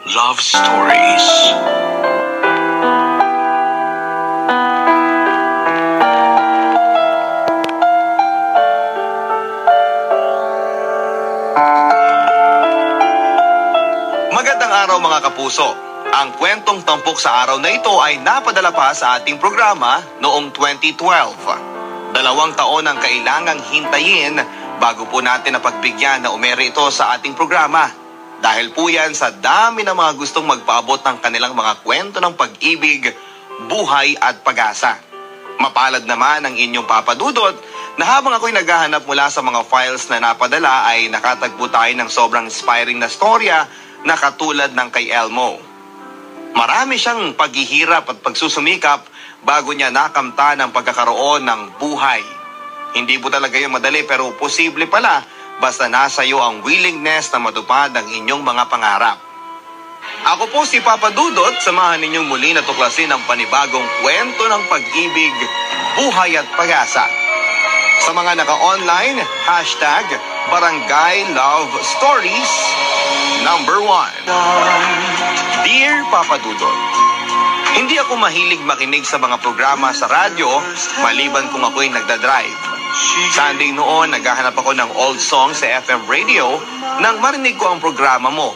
Love Stories. Magandang araw mga kapuso. Ang kwentong tampok sa araw na ito ay napadala pa sa ating programa noong 2012. 2 taon ang kailangang hintayin bago po natin napagbigyan na umere ito sa ating programa. Dahil po yan sa dami ng mga gustong magpaabot ng kanilang mga kwento ng pag-ibig, buhay at pag-asa. Mapalad naman ang inyong papadudot na habang ako'y naghahanap mula sa mga files na napadala ay nakatagpo tayo ng sobrang inspiring na storya na katulad ng kay Elmo. Marami siyang paghihirap at pagsusumikap bago niya nakamta ng pagkakaroon ng buhay. Hindi po talaga yung madali pero posible pala basta nasa iyo ang willingness na matupad ang inyong mga pangarap. Ako po si Papa Dudot, samahan ninyong muli na tuklasin ang panibagong kwento ng pag-ibig, buhay at pag-asa. Sa mga naka-online, #Barangay Love Stories number 1. Dear Papa Dudot, hindi ako mahilig makinig sa mga programa sa radyo maliban kung ako'y nagdadrive. Sunday noon, naghahanap ako ng old song sa FM radio nang marinig ko ang programa mo.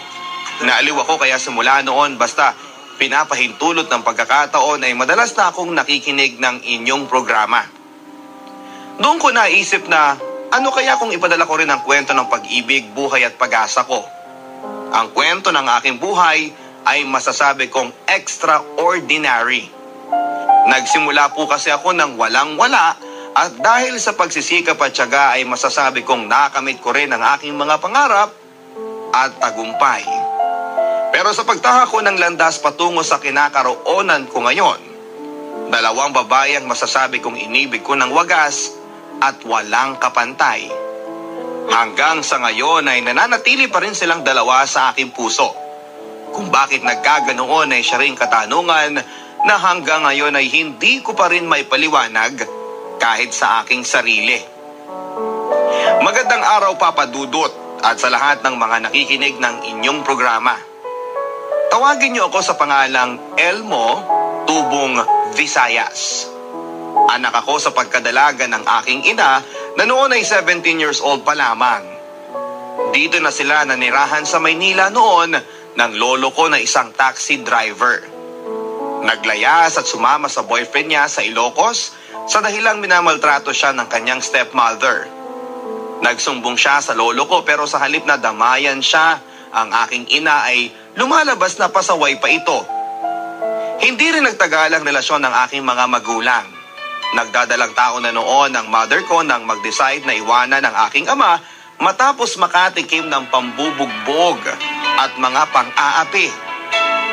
Naaliw ako kaya simula noon basta pinapahintulot ng pagkakataon ay madalas na akong nakikinig ng inyong programa. Doon ko naisip na ano kaya kung ipadala ko rin ang kwento ng pag-ibig, buhay at pag-asa ko. Ang kwento ng aking buhay ay masasabi kong extraordinary. Nagsimula po kasi ako ng walang-wala at dahil sa pagsisikap at tiyaga ay masasabi kong nakamit ko rin ang aking mga pangarap at tagumpay. Pero sa pagtahak ko ng landas patungo sa kinakaroonan ko ngayon, 2 babae ang masasabi kong inibig ko ng wagas at walang kapantay. Hanggang sa ngayon ay nananatili pa rin silang 2 sa aking puso. Kung bakit nagkaganoon ay siya ring katanungan na hanggang ngayon ay hindi ko pa rin maipaliwanag kahit sa aking sarili. Magandang araw Papa Dudot at sa lahat ng mga nakikinig ng inyong programa. Tawagin niyo ako sa pangalang Elmo Tubong Visayas. Anak ako sa pagkadalaga ng aking ina na noon ay 17 years old pa lamang. Dito na sila nanirahan sa Maynila noon ng lolo ko na isang taxi driver. Naglayas at sumama sa boyfriend niya sa Ilocos sa dahilang minamaltrato siya ng kanyang stepmother. Nagsumbong siya sa lolo ko pero sa halip na damayan siya, ang aking ina ay lumalabas na pasaway pa ito. Hindi rin nagtagal ang relasyon ng aking mga magulang. Nagdadalang tao na noon ang mother ko nang mag-decide na iwanan ang aking ama matapos makatikim ng pambubugbog at mga pang-aapi,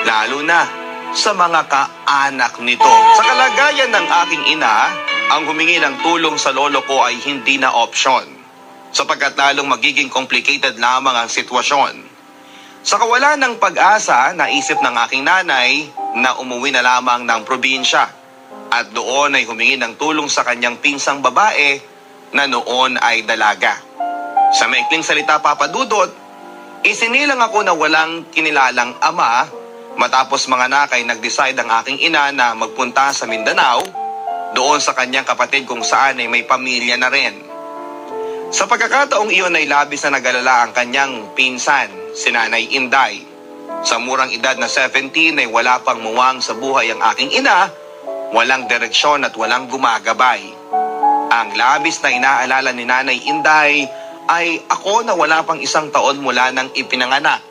lalo na sa mga kaanak nito. Sa kalagayan ng aking ina, ang humingi ng tulong sa lolo ko ay hindi na opsyon, sapagkat lalong magiging complicated lamang ang sitwasyon. Sa kawalan ng pag-asa, naisip ng aking nanay na umuwi na lamang ng probinsya at doon ay humingi ng tulong sa kanyang pinsang babae na noon ay dalaga. Sa maikling salita Papa Dudot, isinilang ako na walang kinilalang ama matapos manganak ay nag-decide ang aking ina na magpunta sa Mindanao doon sa kanyang kapatid kung saan ay may pamilya na rin. Sa pagkakataong iyon ay labis na nag-alala ang kanyang pinsan, si Nanay Inday. Sa murang edad na 17 ay wala pang muwang sa buhay ang aking ina, walang direksyon at walang gumagabay. Ang labis na inaalala ni Nanay Inday ay ako na wala pang 1 taon mula nang ipinanganak.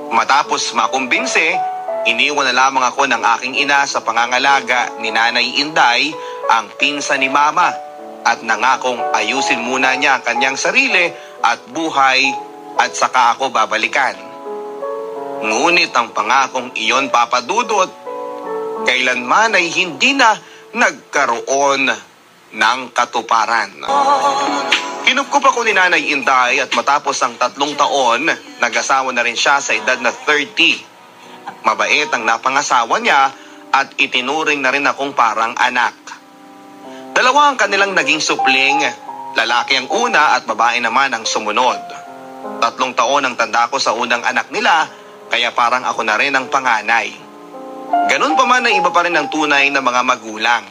Matapos makumbinse, iniwan na lamang ako ng aking ina sa pangangalaga ni Nanay Inday, ang pinsan ni Mama, at nangakong ayusin muna niya ang kanyang sarili at buhay at saka ako babalikan. Ngunit ang pangakong iyon Papa Dudot, kailanman ay hindi na nagkaroon ng katuparan. Kinupkup ako ni Nanay Inday at matapos ang 3 taon, nag-asawa na rin siya sa edad na 30. Mabait ang napangasawa niya at itinuring na rin akong parang anak. 2 ang kanilang naging supling, lalaki ang una at babae naman ang sumunod. 3 taon ang tanda ko sa unang anak nila Kaya parang ako na rin ang panganay. Ganun pa man ay iba pa rin ang tunay na mga magulang.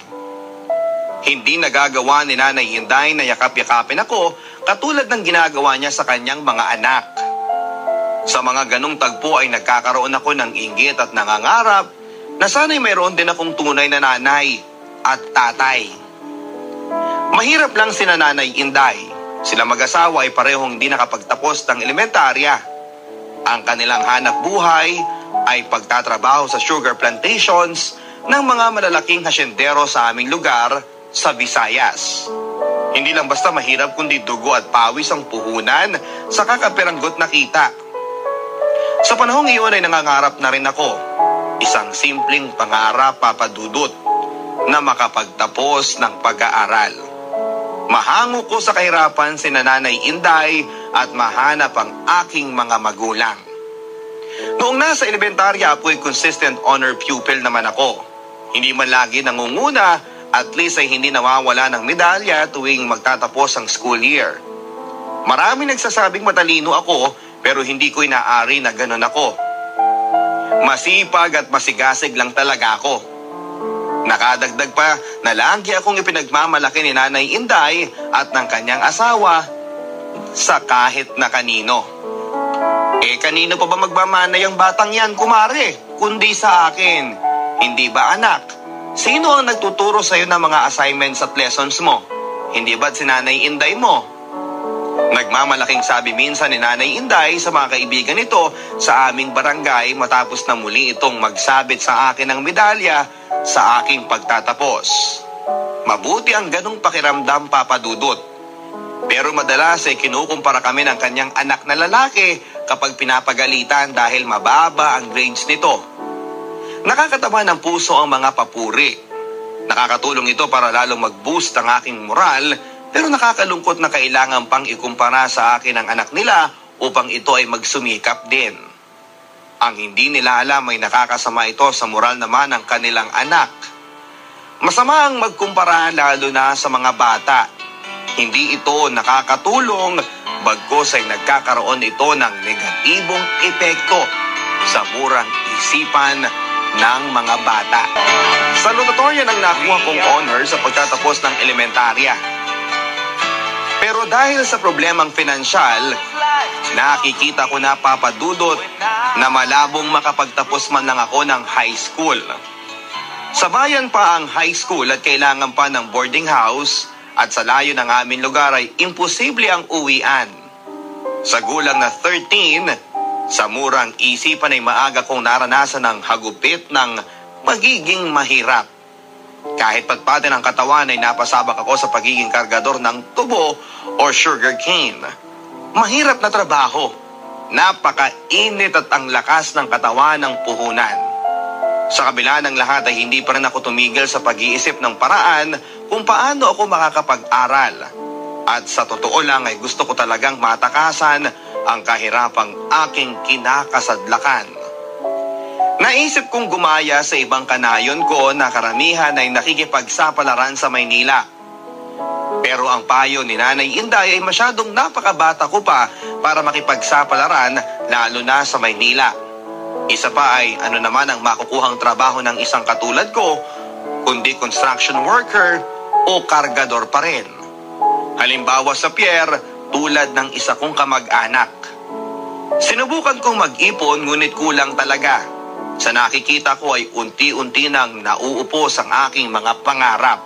Hindi nagagawa ni Nanay Inday na yakap-yakapin ako katulad ng ginagawa niya sa kanyang mga anak. Sa mga ganong tagpo ay nagkakaroon ako ng inggit at nangangarap na sana'y mayroon din akong tunay na nanay at tatay. Mahirap lang sina Nanay Inday. Sila mag-asawa ay parehong hindi nakapagtapos ng elementarya. Ang kanilang hanap buhay ay pagtatrabaho sa sugar plantations ng mga malalaking hasyendero sa aming lugar sa Visayas. Hindi lang basta mahirap kundi dugo at pawis ang puhunan sa kakapiranggot na kita. Sa panahong iyon ay nangangarap na rin ako. Isang simpleng pangarap, Papa Dudut, na makapagtapos ng pag-aaral. Mahango ko sa kahirapan si Nanay Inday at mahanap ang aking mga magulang. Noong nasa elementarya ako'y consistent honor pupil naman ako. Hindi man lagi nangunguna, at least ay hindi nawawala ng medalya tuwing magtatapos ang school year. Marami nagsasabing matalino ako pero hindi ko inaari na ganun ako. Masipag at masigasig lang talaga ako. Nakadagdag pa na lagi akong ipinagmamalaki ni Nanay Inday at ng kanyang asawa sa kahit na kanino. Kanino pa ba magmamanay ang batang yan, kumare? Kundi sa akin. Hindi ba, anak? Sino ang nagtuturo sa'yo ng mga assignments at lessons mo? Hindi ba't si Nanay Inday mo? Nagmamalaking sabi minsan ni Nanay Inday sa mga kaibigan nito sa aming barangay matapos na muli itong magsabit sa akin ng medalya sa aking pagtatapos. Mabuti ang ganong pakiramdam, Papa Dudut. Pero madalas ay kinukumpara kami ng kanyang anak na lalaki kapag pinapagalitan dahil mababa ang grades nito. Nakakataba ng puso ang mga papuri. Nakakatulong ito para lalong mag-boost ang aking moral, pero nakakalungkot na kailangan pang ikumpara sa akin ang anak nila upang ito ay magsumikap din. Ang hindi nila alam ay nakakasama ito sa moral naman ng kanilang anak. Masama ang magkumpara lalo na sa mga bata. Hindi ito nakakatulong, bagkus ay nagkakaroon ito ng negatibong epekto sa murang isipan ng mga bata. Salutatorya ng nakuha kong honor sa pagtatapos ng elementarya. Pero dahil sa problemang pinansyal, nakikita ko na, Papa Dudut, na malabong makapagtapos man lang ako ng high school. Sa bayan pa ang high school at kailangan pa ng boarding house at sa layo ng aming lugar ay imposible ang uwian. Sa gulang na 13, sa murang isipan ay maaga kong naranasan ng hagupit ng magiging mahirap. Kahit patpatin ang katawan ay napasabak ako sa pagiging kargador ng tubo o sugar cane. Mahirap na trabaho. Napakainit at ang lakas ng katawan ng puhunan. Sa kabila ng lahat ay hindi pa rin ako tumigil sa pag-iisip ng paraan kung paano ako makakapag-aral. At sa totoo lang ay gusto ko talagang matakasan ang kahirapang aking kinakasadlakan. Naisip kong gumaya sa ibang kanayon ko na karamihan ay nakikipagsapalaran sa Maynila. Pero ang payo ni Nanay Inday ay masyadong napakabata ko pa para makipagsapalaran lalo na sa Maynila. Isa pa ay ano naman ang makukuhang trabaho ng isang katulad ko, kundi construction worker o kargador pa rin. Halimbawa sa pier, tulad ng isa kong kamag-anak. Sinubukan kong mag-ipon ngunit kulang talaga. Sa nakikita ko ay unti-unti nang nauupos ang aking mga pangarap.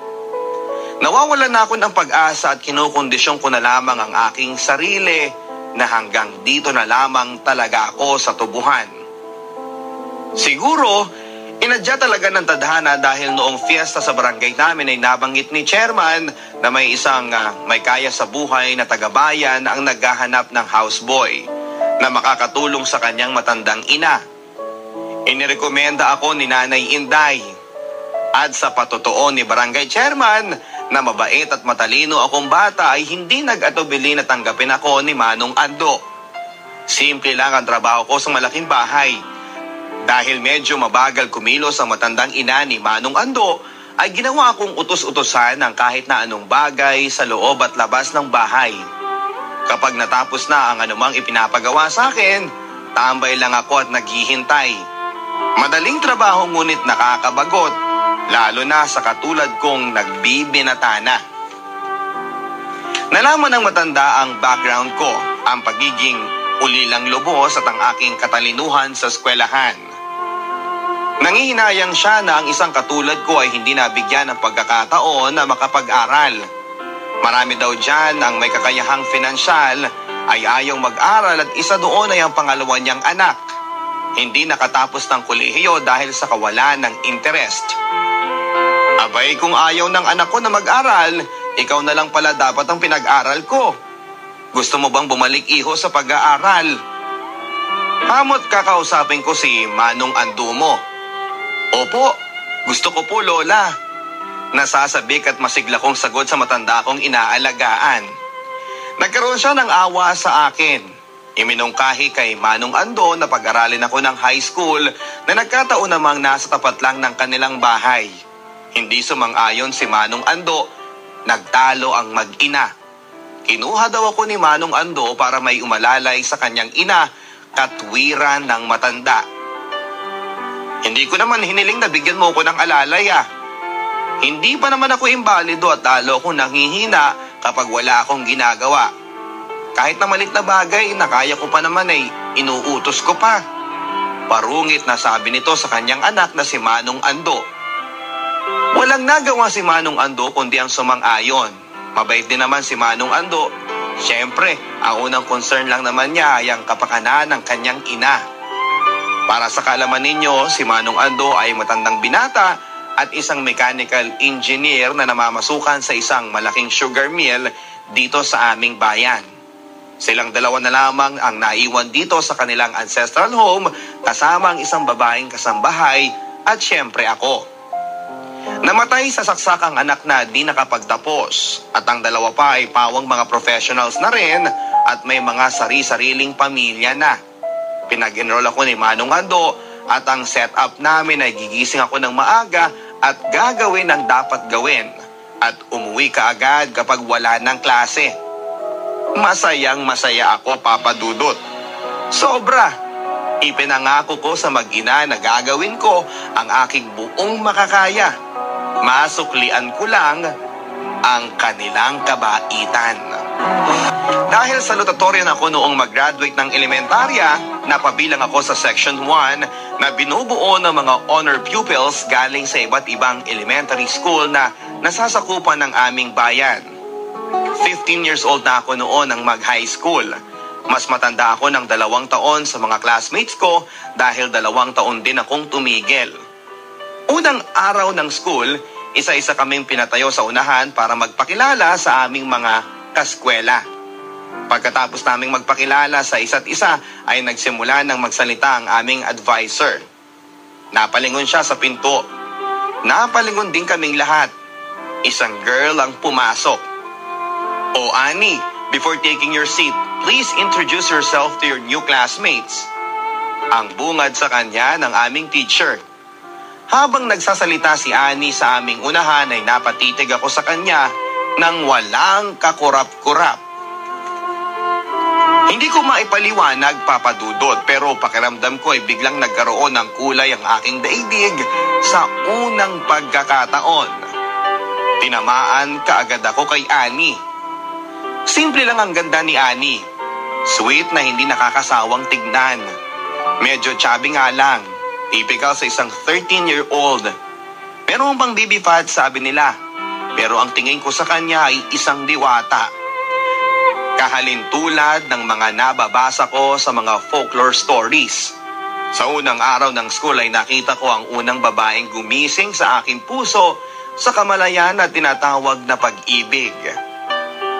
Nawawalan na ako ng pag-asa at kinukondisyon ko na lamang ang aking sarili na hanggang dito na lamang talaga ako sa tubuhan. Siguro, inadya talaga ng tadhana dahil noong fiesta sa barangay namin ay nabanggit ni chairman na may isang may kaya sa buhay na tagabayan ang naghahanap ng houseboy na makakatulong sa kanyang matandang ina. Inirekomenda ako ni Nanay Inday. At sa patotoo ni barangay chairman na mabait at matalino akong bata ay hindi nag-atubili na tanggapin ako ni Manong Ando. Simple lang ang trabaho ko sa malaking bahay. Dahil medyo mabagal kumilos ang matandang ina ni Manong Ando, ay ginawa akong utos-utosan ng kahit na anong bagay sa loob at labas ng bahay. Kapag natapos na ang anumang ipinapagawa sa akin, tambay lang ako at naghihintay. Madaling trabaho ngunit nakakabagot, lalo na sa katulad kong nagbibinata na. Nalaman ng matanda ang background ko, ang pagiging ulilang lubos at ang aking katalinuhan sa eskwelahan. Nangihinayang siya na ang isang katulad ko ay hindi nabigyan ng pagkakataon na makapag-aral. Marami daw dyan ang may kakayahang pinansyal ay ayaw mag-aral at isa doon ay ang pangalawa niyang anak. Hindi nakatapos ng kolehiyo dahil sa kawalan ng interest. Abay, kung ayaw ng anak ko na mag-aral, ikaw na lang pala dapat ang pinag-aral ko. Gusto mo bang bumalik iho sa pag-aaral? Hamot kakausapin ko si Manong Ando mo. Opo, gusto ko po lola. Nasasabik at masigla kong sagot sa matanda kong inaalagaan. Nagkaroon siya ng awa sa akin. Iminungkahi kay Manong Ando na pag-aralin ako ng high school na nagkataon namang nasa tapat lang ng kanilang bahay. Hindi sumang-ayon si Manong Ando. Nagtalo ang mag-ina. Kinuha daw ako ni Manong Ando para may umalalay sa kanyang ina, katwiran ng matanda. Hindi ko naman hiniling na bigyan mo ko ng alalay Hindi pa naman ako imbalido at talo akong nanghihina kapag wala akong ginagawa. Kahit na malit na bagay na kaya ko pa naman ay inuutos ko pa. Parungit na sabi nito sa kanyang anak na si Manong Ando. Walang nagawa si Manong Ando kundi ang sumang-ayon. Mabait din naman si Manong Ando. Siyempre, ang unang concern lang naman niya ay ang kapakanan ng kanyang ina. Para sa kaalaman ninyo, si Manong Ando ay matandang binata at isang mechanical engineer na namamasukan sa isang malaking sugar mill dito sa aming bayan. Silang dalawa na lamang ang naiwan dito sa kanilang ancestral home kasama ang isang babaeng kasambahay at siyempre ako. Namatay sa saksakang anak na di nakapagtapos at ang dalawa pa ay pawang mga professionals na rin at may mga sari-sariling pamilya na. Pinag-enroll ako ni Manong Ando at ang setup namin ay gigising ako ng maaga at gagawin ang dapat gawin at umuwi kaagad kapag wala ng klase. Masayang masaya ako, Papa Dudut. Sobra! Ipinangako ko sa mag-ina na gagawin ko ang aking buong makakaya. Masuklian ko lang ang kanilang kabaitan. Dahil salutatorian ako noong mag-graduate ng elementarya, napabilang ako sa Section 1 na binubuo ng mga honor pupils galing sa iba't ibang elementary school na nasasakupan ng aming bayan. 15 years old na ako noon nang mag-high school. Mas matanda ako ng 2 taon sa mga classmates ko dahil 2 taon din akong tumigil. Unang araw ng school, isa-isa kaming pinatayo sa unahan para magpakilala sa aming mga kaskwela. Pagkatapos naming magpakilala sa isa't isa ay nagsimula ng magsalita ang aming advisor. Napalingon siya sa pinto. Napalingon din kaming lahat. Isang girl ang pumasok. "O Annie, before taking your seat, please introduce yourself to your new classmates." Ang bungad sa kanya ng aming teacher. Habang nagsasalita si Annie sa aming unahan ay napatitig ako sa kanya nang walang kakurap-kurap. Hindi ko maipaliwanag, Papa Dudut, pero pakiramdam ko ay biglang nagkaroon ng kulay ang aking daigdig sa unang pagkakataon. Tinamaan kaagad ako kay Annie. Simple lang ang ganda ni Annie. Sweet na hindi nakakasawang tignan. Medyo chubby nga lang. Typical sa isang 13-year-old. Pero pang baby fat, sabi nila. Pero ang tingin ko sa kanya ay isang diwata. Kahalintulad ng mga nababasa ko sa mga folklore stories. Sa unang araw ng school ay nakita ko ang unang babaeng gumising sa aking puso sa kamalayan na tinatawag na pag-ibig.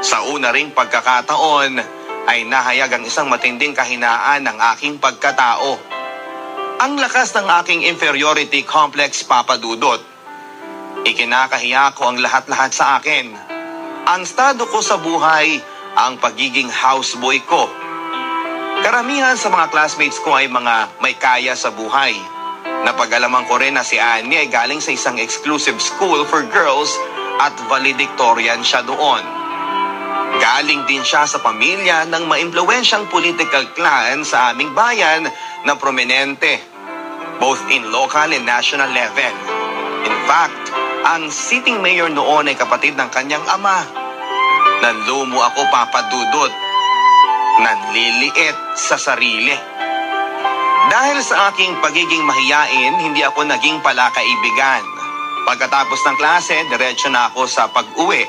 Sa una ring pagkakataon ay nahayag ang isang matinding kahinaan ng aking pagkatao. Ang lakas ng aking inferiority complex, Papa Dudut. Ikinakahiya ko ang lahat-lahat sa akin. Ang estado ko sa buhay, ang pagiging houseboy ko. Karamihan sa mga classmates ko ay mga may kaya sa buhay. Napag-alaman ko rin na si Annie ay galing sa isang exclusive school for girls at valedictorian siya doon. Galing din siya sa pamilya ng maimpluwensyang political clan sa aming bayan na prominente, both in local and national level. In fact, ang sitting mayor noon ay kapatid ng kanyang ama. Nanlumo ako, Papa Dudut. Nanliliit sa sarili. Dahil sa aking pagiging mahiyain, hindi ako naging palakaibigan. Pagkatapos ng klase, diretso na ako sa pag-uwi.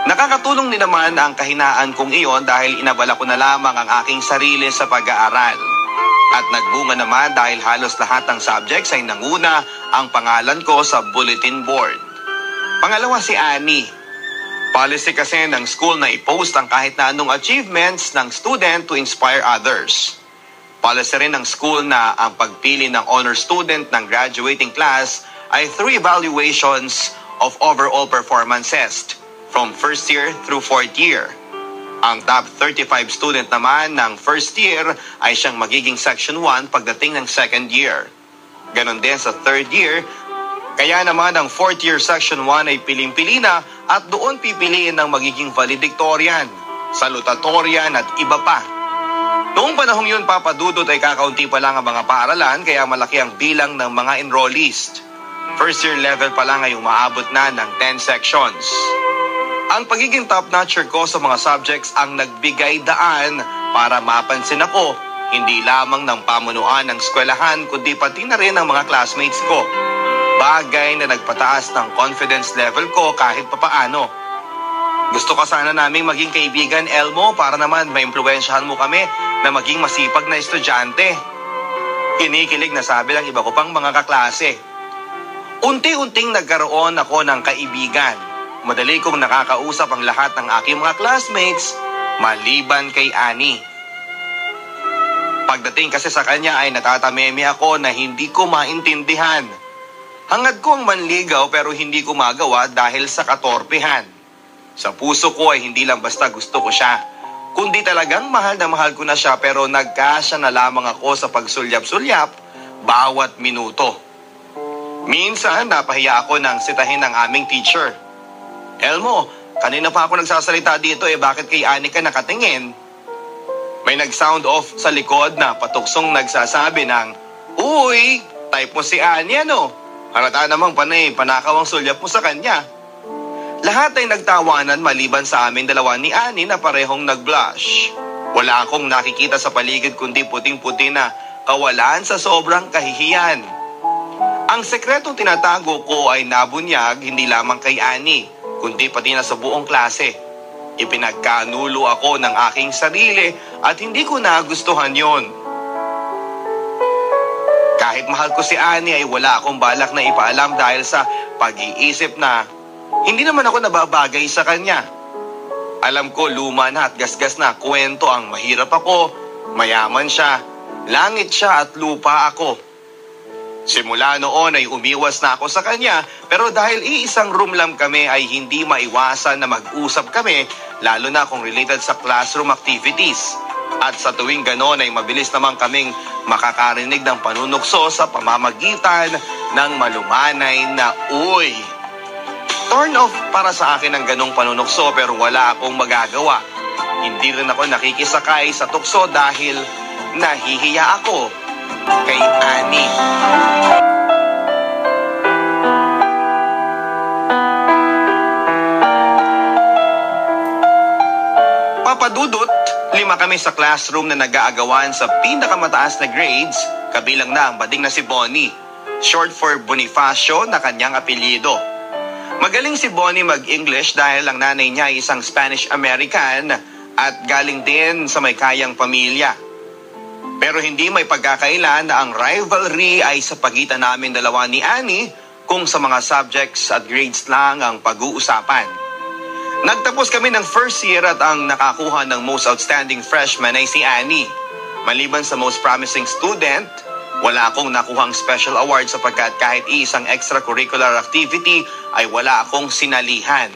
Nakakatulong din naman ang kahinaan kong iyon dahil inabala ko na lamang ang aking sarili sa pag-aaral. At nagbunga naman dahil halos lahat ng subjects ay nanguna ang pangalan ko sa bulletin board. Pangalawa si Annie. Policy kasi ng school na i-post ang kahit na anong achievements ng student to inspire others. Policy rin ng school na ang pagpili ng honor student ng graduating class ay through evaluations of overall performances from first year through fourth year. Ang top 35 student naman ng first year ay siyang magiging section 1 pagdating ng second year. Ganon din sa third year, kaya naman ang fourth year section 1 ay piling-pili na at doon pipiliin ng magiging valedictorian, salutatorian at iba pa. Noong panahong yun, Papa Dudut, ay kakaunti pa lang ang mga paaralan kaya malaki ang bilang ng mga enrollees. First year level pa lang ay umaabot na ng 10 sections. Ang pagiging top-notcher ko sa mga subjects ang nagbigay daan para mapansin ako, hindi lamang ng pamunuan ng eskwelahan kundi pati na rin ng mga classmates ko. Bagay na nagpataas ng confidence level ko kahit papaano. Gusto ka sana naming maging kaibigan, Elmo, para naman maimpluwensyahan mo kami na maging masipag na estudyante. Kinikilig na sabi ng iba ko pang mga kaklase. Unti-unting nagkaroon ako ng kaibigan. Madali kong nakakausap ang lahat ng aking mga classmates maliban kay Annie. Pagdating kasi sa kanya ay natatameme ako na hindi ko maintindihan. Hangad ko ang manligaw pero hindi ko magawa dahil sa katorpehan. Sa puso ko ay hindi lang basta gusto ko siya, kundi talagang mahal na mahal ko na siya pero nagkasya na lamang ako sa pagsulyap-sulyap bawat minuto. Minsan napahiya ako nang sitahin ng aming teacher. Elmo, kanina pa ako nagsasalita dito bakit kay Annie ka nakatingin? May nag-sound off sa likod na patuksong nagsasabi ng, "Uy, type mo si Annie ano? Halata namang panakaw ang sulyap mo sa kanya." Lahat ay nagtawanan maliban sa amin dalawa ni Annie na parehong nag-blush. Wala akong nakikita sa paligid kundi puting-puti na kawalan sa sobrang kahihiyan. Ang sekretong tinatago ko ay nabunyag hindi lamang kay Annie, kundi pati na sa buong klase. Ipinagkanulo ako ng aking sarili at hindi ko nagustuhan yon. Kahit mahal ko si Annie ay wala akong balak na ipaalam dahil sa pag-iisip na hindi naman ako nababagay sa kanya. Alam ko luma na at gasgas na kwento ang mahirap ako, mayaman siya, langit siya at lupa ako. Simula noon ay umiwas na ako sa kanya pero dahil iisang room lang kami ay hindi maiwasan na mag-usap kami lalo na kung related sa classroom activities. At sa tuwing ganon ay mabilis naman kaming makakarinig ng panunukso sa pamamagitan ng malumanay na uy. Turn off para sa akin ang ganong panunukso pero wala akong magagawa. Hindi rin ako nakikisakay sa tukso dahil nahihiya ako kay Annie. Papa Dudut, 5 kami sa classroom na nag-aagawan sa pinakamataas na grades, kabilang na ang bading na si Bonnie, short for Bonifacio na kanyang apelyido. Magaling si Bonnie mag-English dahil ang nanay niya ay isang Spanish-American at galing din sa may kayang pamilya. Pero hindi may pagkakailan na ang rivalry ay sa pagitan namin dalawa ni Annie kung sa mga subjects at grades lang ang pag-uusapan. Nagtapos kami ng first year at ang nakakuha ng most outstanding freshman ay si Annie. Maliban sa most promising student, wala akong nakuhang special award sapagkat kahit isang extracurricular activity ay wala akong sinalihan.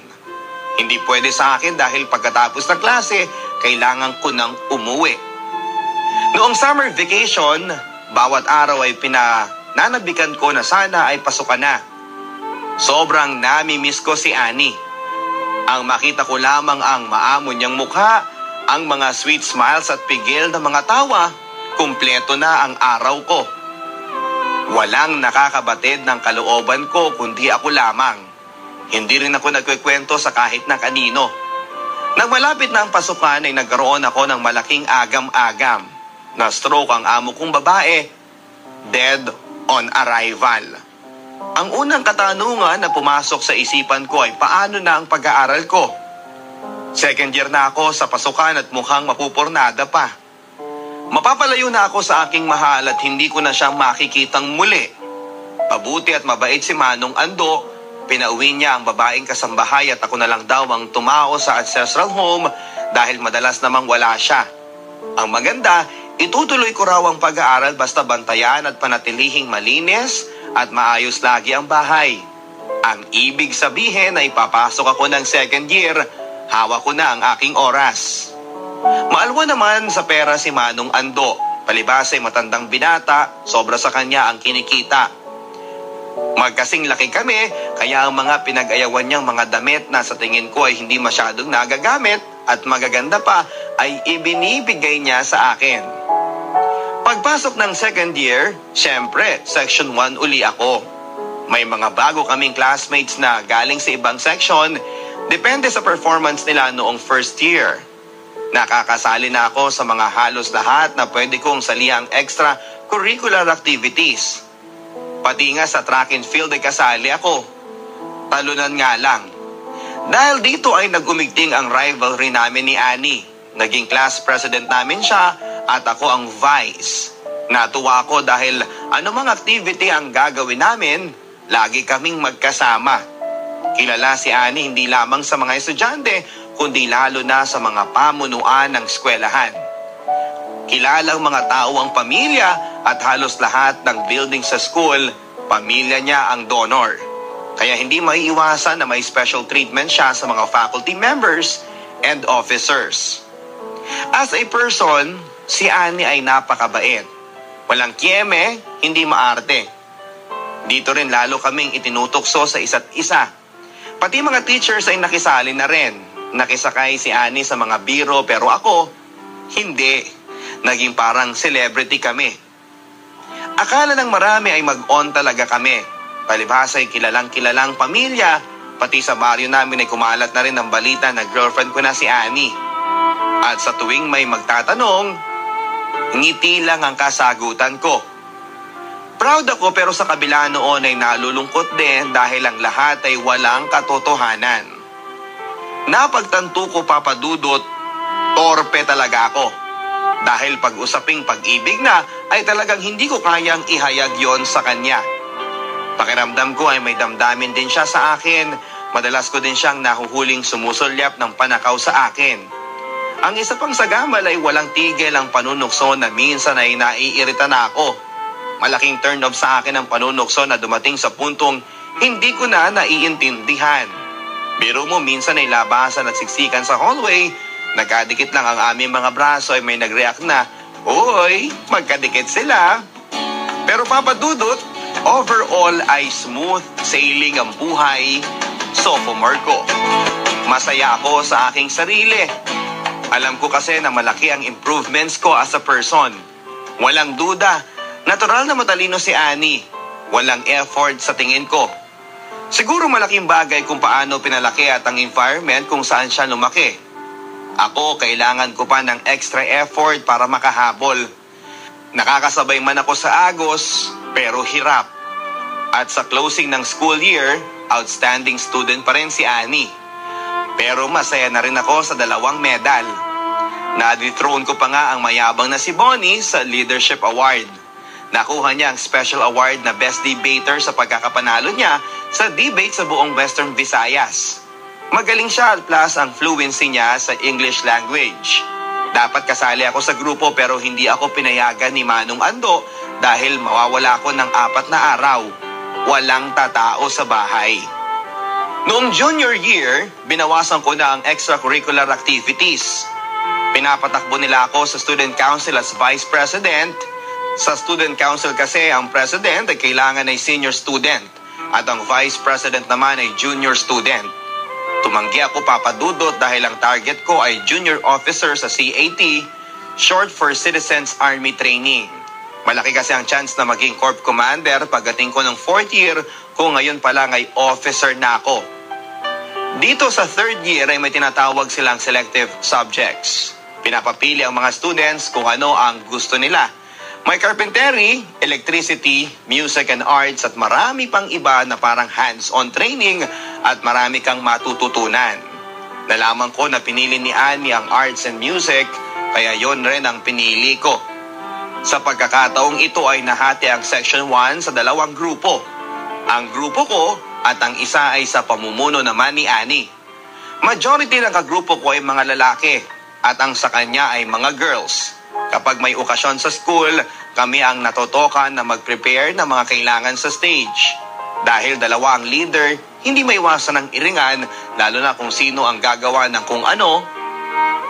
Hindi pwede sa akin dahil pagkatapos ng klase, kailangan ko nang umuwi. Noong summer vacation, bawat araw ay pinananabikan ko na sana ay pasukan na. Sobrang nami-miss ko si Annie. Ang makita ko lamang ang maamon niyang mukha, ang mga sweet smiles at pigil na mga tawa, kumpleto na ang araw ko. Walang nakakabatid ng kalooban ko kundi ako lamang. Hindi rin ako nagkikwento sa kahit na kanino. Nang malapit na ang pasukan ay nagkaroon ako ng malaking agam-agam. Na-stroke ang amo kong babae, dead on arrival. Ang unang katanungan na pumasok sa isipan ko ay paano na ang pag-aaral ko? Second year na ako sa pasukan at mukhang mapupurnada pa. Mapapalayo na ako sa aking mahal at hindi ko na siyang makikitang muli. Pabuti at mabait si Manong Ando, pinauwi niya ang babaeng kasambahay at ako na lang daw ang tumao sa ancestral home dahil madalas namang wala siya. Ang maganda, itutuloy ko raw ang pag-aaral basta bantayan at panatilihing malinis at maayos lagi ang bahay. Ang ibig sabihin ay papasok ako ng second year, hawak ko na ang aking oras. Maalwa naman sa pera si Manong Ando. Palibas ay matandang binata, sobra sa kanya ang kinikita. Magkasing laki kami, kaya ang mga pinag-ayawan niyang mga damit na sa tingin ko ay hindi masyadong nagagamit at magaganda pa ay ibinibigay niya sa akin. Pagpasok ng second year, syempre, section 1 uli ako. May mga bago kaming classmates na galing sa ibang section, depende sa performance nila noong first year. Nakakasali na ako sa mga halos lahat na pwede kong salihang extra-curricular activities. Pati nga sa track and field ay kasali ako. Talunan nga lang. Dahil dito ay nagumigting ang rivalry namin ni Annie. Naging class president namin siya at ako ang vice. Natuwa ako dahil anumang activity ang gagawin namin, lagi kaming magkasama. Kilala si Annie hindi lamang sa mga estudyante, kundi lalo na sa mga pamunuan ng eskwelahan. Kilalang mga tao ang pamilya at halos lahat ng building sa school, pamilya niya ang donor. Kaya hindi maiiwasan na may special treatment siya sa mga faculty members and officers. As a person, si Annie ay napakabait. Walang kieme, hindi maarte. Dito rin lalo kaming itinutokso sa isa't isa. Pati mga teachers ay nakisali na rin. Nakisakay si Annie sa mga biro pero ako, hindi. Naging parang celebrity kami. Akala ng marami ay mag-on talaga kami. Palibhasa ay kilalang-kilalang pamilya, pati sa baryo namin ay kumalat na rin ang balita na girlfriend ko na si Annie. At sa tuwing may magtatanong, ngiti lang ang kasagutan ko. Proud ako pero sa kabila noon ay nalulungkot din dahil ang lahat ay walang katotohanan. Napagtanto ko, Papa Dudut, torpe talaga ako. Dahil pag-usaping pag-ibig na ay talagang hindi ko kayang ihayag yon sa kanya. Pakiramdam ko ay may damdamin din siya sa akin. Madalas ko din siyang nahuhuling sumusulyap ng panakaw sa akin. Ang isa pang sagamal ay walang tigil ang panunukso na minsan ay naiirita na ako. Malaking turn off sa akin ang panunukso na dumating sa puntong hindi ko na naiintindihan. Biro mo minsan ay labasan at siksikan sa hallway, nagkadikit lang ang aming mga braso ay may nag-react na, "Uy, magkadikit sila." Pero Papa Dudut, overall ay smooth sailing ang buhay, sophomore ko. Masaya ako sa aking sarili. Alam ko kasi na malaki ang improvements ko as a person. Walang duda, natural na matalino si Annie. Walang effort sa tingin ko. Siguro malaking bagay kung paano pinalaki at ang environment kung saan siya lumaki. Ako, kailangan ko pa ng extra effort para makahabol. Nakakasabay man ako sa agos, pero hirap. At sa closing ng school year, outstanding student pa rin si Annie. Pero masaya na rin ako sa 2 medal. Na-dethrone ko pa nga ang mayabang na si Bonnie sa Leadership Award. Nakuha niya ang special award na Best Debater sa pagkakapanalo niya sa debate sa buong Western Visayas. Magaling siya plus ang fluency niya sa English language. Dapat kasali ako sa grupo pero hindi ako pinayagan ni Manong Ando dahil mawawala ako ng 4 na araw. Walang tatao sa bahay. Noong junior year, binawasan ko na ang extracurricular activities. Pinapatakbo nila ako sa student council as vice president. Sa student council kasi, ang president ay kailangan ay senior student at ang vice president naman ay junior student. Tumanggi ako papadudot dahil ang target ko ay junior officer sa CAT, short for Citizens Army Training. Malaki kasi ang chance na maging Corp Commander pagdating ko ng 4th year kung ngayon pa lang ay officer na ako. Dito sa 3rd year ay may tinatawag silang selective subjects. Pinapapili ang mga students kung ano ang gusto nila. May carpentry, electricity, music and arts at marami pang iba na parang hands-on training at marami kang matututunan. Nalaman ko na pinili ni Annie ang arts and music, kaya yon rin ang pinili ko. Sa pagkakataong ito ay nahati ang Section 1 sa 2 grupo. Ang grupo ko at ang isa ay sa pamumuno naman ni Annie. Majority ng kagrupo ko ay mga lalaki at ang sa kanya ay mga girls. Kapag may okasyon sa school, kami ang natotokan na mag-prepare ng mga kailangan sa stage. Dahil 2 ang leader, hindi maiwasan ang iringan, lalo na kung sino ang gagawa ng kung ano.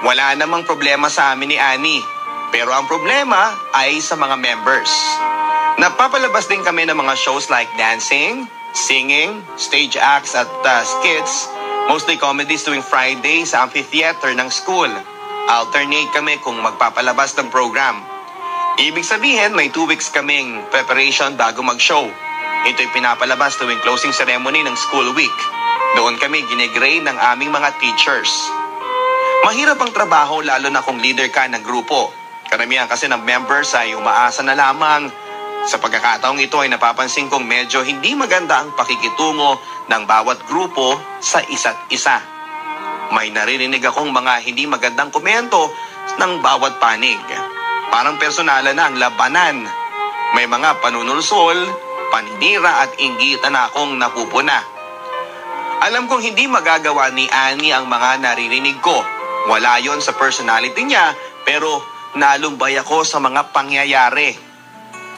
Wala namang problema sa amin ni Annie, pero ang problema ay sa mga members. Napapalabas din kami ng mga shows like dancing, singing, stage acts at skits, mostly comedies tuwing Friday sa amphitheater ng school. Alternate kami kung magpapalabas ng program. Ibig sabihin, may 2 weeks kaming preparation bago mag-show. Ito'y pinapalabas tuwing closing ceremony ng school week. Doon kami ginegrade ng aming mga teachers. Mahirap ang trabaho lalo na kung leader ka ng grupo. Karamihan kasi ng members ay umaasa na lamang. Sa pagkakataong ito ay napapansin kong medyo hindi maganda ang pakikitungo ng bawat grupo sa isa't isa. May naririnig akong mga hindi magandang komento ng bawat panig. Parang personalan na ang labanan. May mga panunulsol, paninira at inggitan na akong napupuna. Alam kong hindi magagawa ni Annie ang mga naririnig ko. Wala yon sa personality niya, pero nalumbay ako sa mga pangyayari.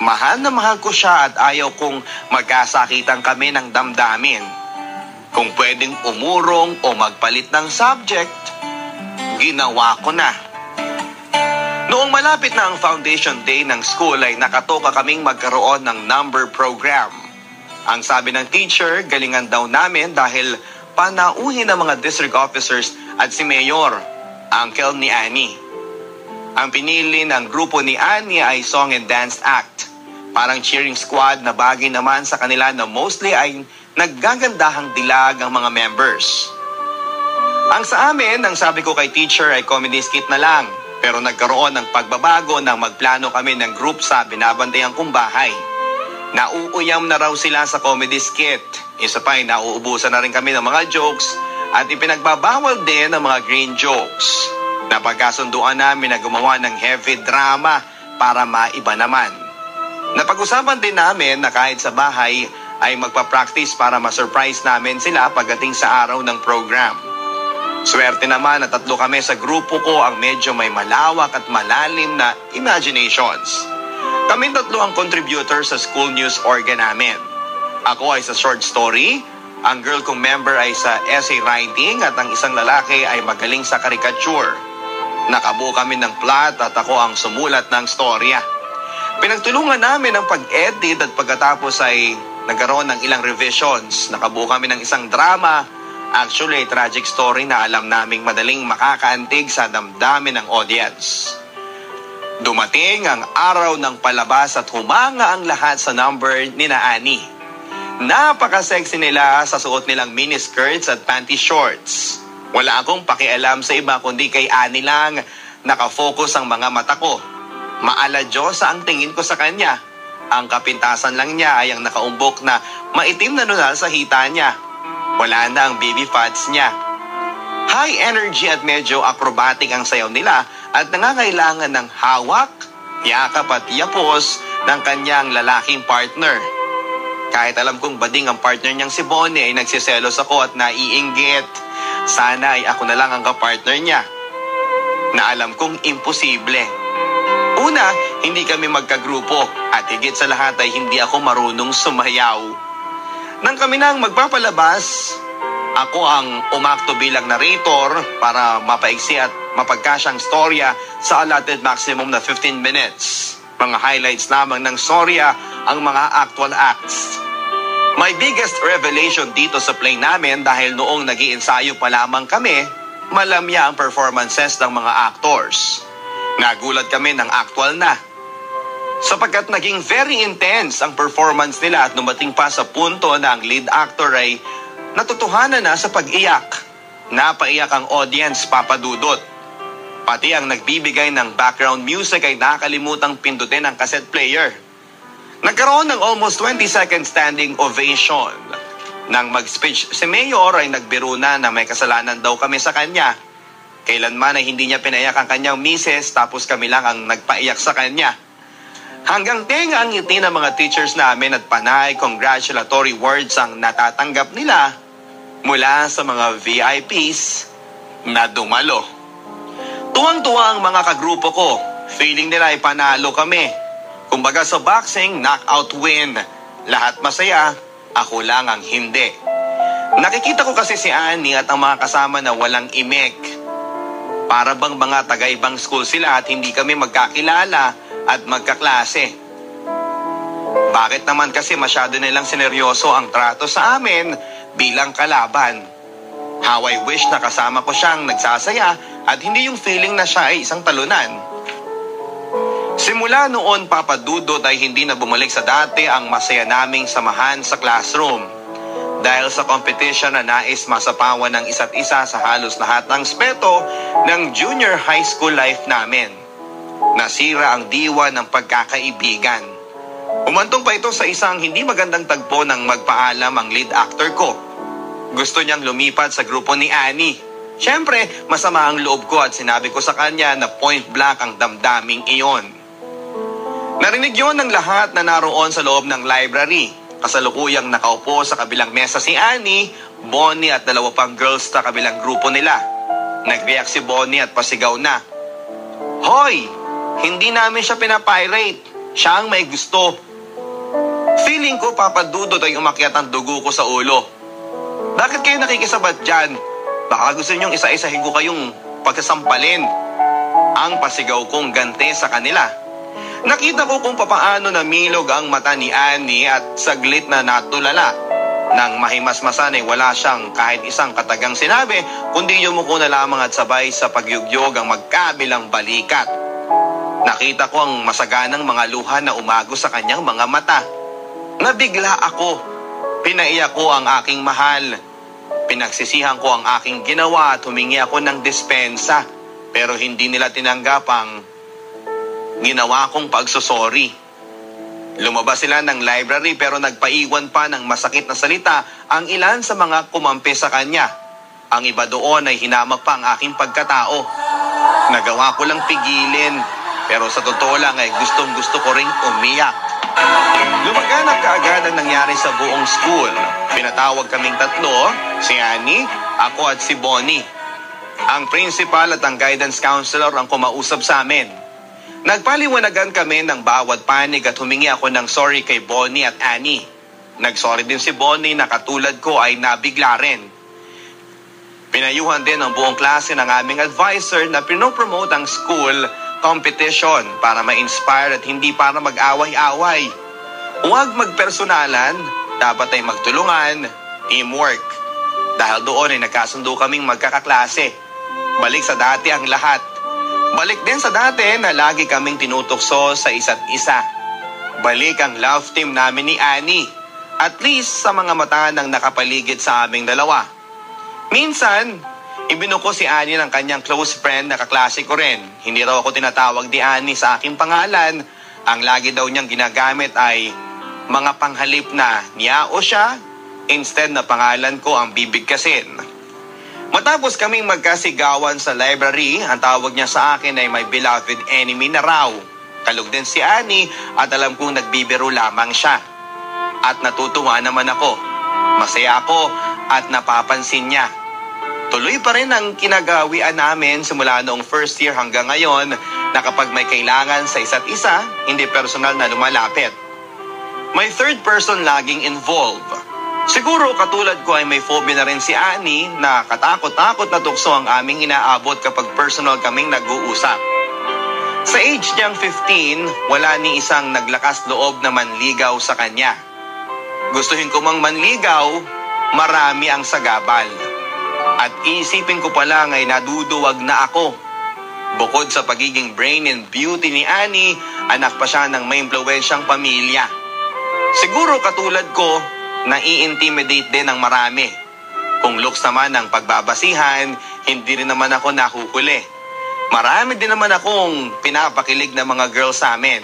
Mahal na mahal ko siya at ayaw kong magkasakitan kami ng damdamin. Kung pwedeng umurong o magpalit ng subject, ginawa ko na. Noong malapit na ang foundation day ng school ay nakatoka kaming magkaroon ng number program. Ang sabi ng teacher, galingan daw namin dahil panauhin ng mga district officers at si Mayor, uncle ni Annie. Ang pinili ng grupo ni Annie ay Song and Dance Act. Parang cheering squad na bagay naman sa kanila na mostly ay naggagandahang dilag ang mga members. Ang sa amin, ang sabi ko kay teacher ay comedy skit na lang. Pero nagkaroon ng pagbabago nang magplano kami ng group sa binabantayan kong bahay. Nauuyam na raw sila sa comedy skit. Isa pa ay nauubusan na rin kami ng mga jokes at ipinagbabawal din ng mga green jokes. Napagkasunduan namin na gumawa ng heavy drama para maiba naman. Napag-usapan din namin na kahit sa bahay ay magpa-practice para ma-surprise namin sila pagdating sa araw ng program. Swerte naman na 3 kami sa grupo ko ang medyo may malawak at malalim na imaginations. Kami 3 ang contributor sa school news organ namin. Ako ay sa short story, ang girl kong member ay sa essay writing at ang isang lalaki ay magaling sa caricature. Nakabuo kami ng plot at ako ang sumulat ng storya. Pinagtulungan namin ang pag-edit at pagkatapos ay nagkaroon ng ilang revisions. Nakabuo kami ng isang drama, actually tragic story na alam naming madaling makakaantig sa damdamin ng audience. Dumating ang araw ng palabas at humanga ang lahat sa number ni na Annie. Napaka-sexy nila sa suot nilang miniskirts at panty shorts. Wala akong pakialam sa iba kundi kay Annie lang nakafocus ang mga mata ko. Maaladyosa ang tingin ko sa kanya. Ang kapintasan lang niya ay ang nakaumbok na maitim na nunal sa hita niya. Wala na ang baby fats niya. High energy at medyo acrobatic ang sayaw nila at nangangailangan ng hawak, yakap at yapos ng kanyang lalaking partner. Kahit alam kong bading ang partner niyang si Bonnie ay nagsiselos ako at naiinggit. Sana ay ako na lang ang kapartner niya. Na alam kong imposible. Una, hindi kami magkagrupo at higit sa lahat ay hindi ako marunong sumayaw. Nang kami nang magpapalabas, ako ang umakto bilang narrator para mapaiksi at mapagkasyang storya sa allotted maximum na 15 minutes. Mga highlights lamang ng storya ang mga actual acts. My biggest revelation dito sa play namin dahil noong nag-iensayo pa lamang kami, malamya ang performances ng mga actors. Nagulat kami ng actual na. Sapagkat naging very intense ang performance nila at dumating pa sa punto na ang lead actor ay natutuhanan na sa pag-iyak. Napaiyak ang audience, Papa Dudut. Pati ang nagbibigay ng background music ay nakalimutang pindutin ang cassette player. Nagkaroon ng almost 20-second standing ovation. Nang mag-speech si Mayor ay nagbiro na may kasalanan daw kami sa kanya. Kailanman ay hindi niya pinaiyak ang kanyang misis tapos kami lang ang nagpaiyak sa kanya. Hanggang tenga ang ngiti ng mga teachers namin at panay congratulatory words ang natatanggap nila mula sa mga VIPs na dumalo. Tuwang-tuwa ang mga kagrupo ko. Feeling nila ay panalo kami. Kumbaga sa boxing, knockout win. Lahat masaya, ako lang ang hindi. Nakikita ko kasi si Annie at ang mga kasama na walang imek. Para bang mga taga-ibang school sila at hindi kami magkakilala at magkaklase. Bakit naman kasi masyado nilang sineryoso ang trato sa amin bilang kalaban? How I wish na kasama ko siyang nagsasaya at hindi yung feeling na siya ay isang talunan. Simula noon, Papa Dudut, ay hindi na bumalik sa dati ang masaya naming samahan sa classroom. Dahil sa competition na nais masapawan ng isa't isa sa halos lahat ng aspeto ng junior high school life namin. Nasira ang diwa ng pagkakaibigan. Umantong pa ito sa isang hindi magandang tagpo nang magpaalam ang lead actor ko. Gusto niyang lumipat sa grupo ni Annie. Siyempre, masama ang loob ko at sinabi ko sa kanya na point blank ang damdaming iyon. Narinig yon ng lahat na naroon sa loob ng library. Kasalukuyang nakaupo sa kabilang mesa si Annie, Bonnie at dalawa pang girls sa kabilang grupo nila. Nag-react si Bonnie at pasigaw na, "Hoy! Hindi namin siya pinapirate. Siya ang may gusto." Feeling ko, Papa Dudut, ay umakyat ang dugo ko sa ulo. Bakit kayo nakikisabat dyan? Baka gusto niyong isa-isahin ko kayong pagsasampalin. Ang pasigaw kong gante sa kanila. Nakita ko kung papaano namilog ang mata ni Annie at saglit na natulala. Nang mahimasmasan ay wala siyang kahit isang katagang sinabi, kundi yumuko na lamang at sabay sa pagyugyog ang magkabilang balikat. Nakita ko ang masaganang mga luha na umago sa kanyang mga mata. Nabigla ako. Pinaiyak ko ang aking mahal. Pinagsisihan ko ang aking ginawa at humingi ako ng dispensa. Pero hindi nila tinanggap ang ginawa kong pagsusori. Lumabas sila ng library pero nagpaiwan pa ng masakit na salita ang ilan sa mga kumampi sa kanya. Ang iba doon ay hinamak pa ang aking pagkatao. Nagawa ko lang pigilin pero sa totoo lang ay gustong-gusto ko ring umiyak. Lumaganap kaagad ang nangyari sa buong school. Pinatawag kaming tatlo, si Annie, ako at si Bonnie. Ang principal at ang guidance counselor ang kumausap sa amin. Nagpaliwanagan kami ng bawat panig at humingi ako ng sorry kay Bonnie at Annie. Nagsorry din si Bonnie na katulad ko ay nabigla rin. Pinayuhan din ang buong klase ng aming advisor na pinopromote ang school competition para ma-inspire at hindi para mag-away-away. Huwag magpersonalan, dapat ay magtulungan, teamwork. Dahil doon ay nagkasundo kaming magkakaklase. Balik sa dati ang lahat. Balik din sa dati na lagi kaming tinutokso sa isa't isa. Balik ang love team namin ni Annie. At least sa mga mata ng nakapaligid sa aming dalawa. Minsan, ibinuko si Annie ng kanyang close friend na kaklase ko rin. Hindi raw ako tinatawag ni Annie sa aking pangalan. Ang lagi daw niyang ginagamit ay mga panghalip na niya o siya. Instead na pangalan ko ang bibigkasin. Matapos kaming magkasigawan sa library, ang tawag niya sa akin ay my beloved enemy na raw. Kalug din si Annie at alam kong nagbibiro lamang siya. At natutuwa naman ako. Masaya ako at napapansin niya. Tuloy pa rin ang kinagawian namin simula noong first year hanggang ngayon na kapag may kailangan sa isa't isa, hindi personal na lumalapit. May third person laging involved. Siguro katulad ko ay may phobia na rin si Annie na katakot-takot na tukso ang aming inaabot kapag personal kaming nag-uusap. Sa age niyang 15, wala ni isang naglakas loob na manligaw sa kanya. gustuhin ko mang manligaw, marami ang sagabal. At isipin ko pa lang ay naduduwag na ako. Bukod sa pagiging brain and beauty ni Annie, anak pa siya ng may impluwensyang pamilya. Siguro katulad ko, nai-intimidate din ng marami. Kung looks naman ang pagbabasihan, hindi rin naman ako nahuhuli. Marami din naman akong pinapakilig na mga girls sa amin.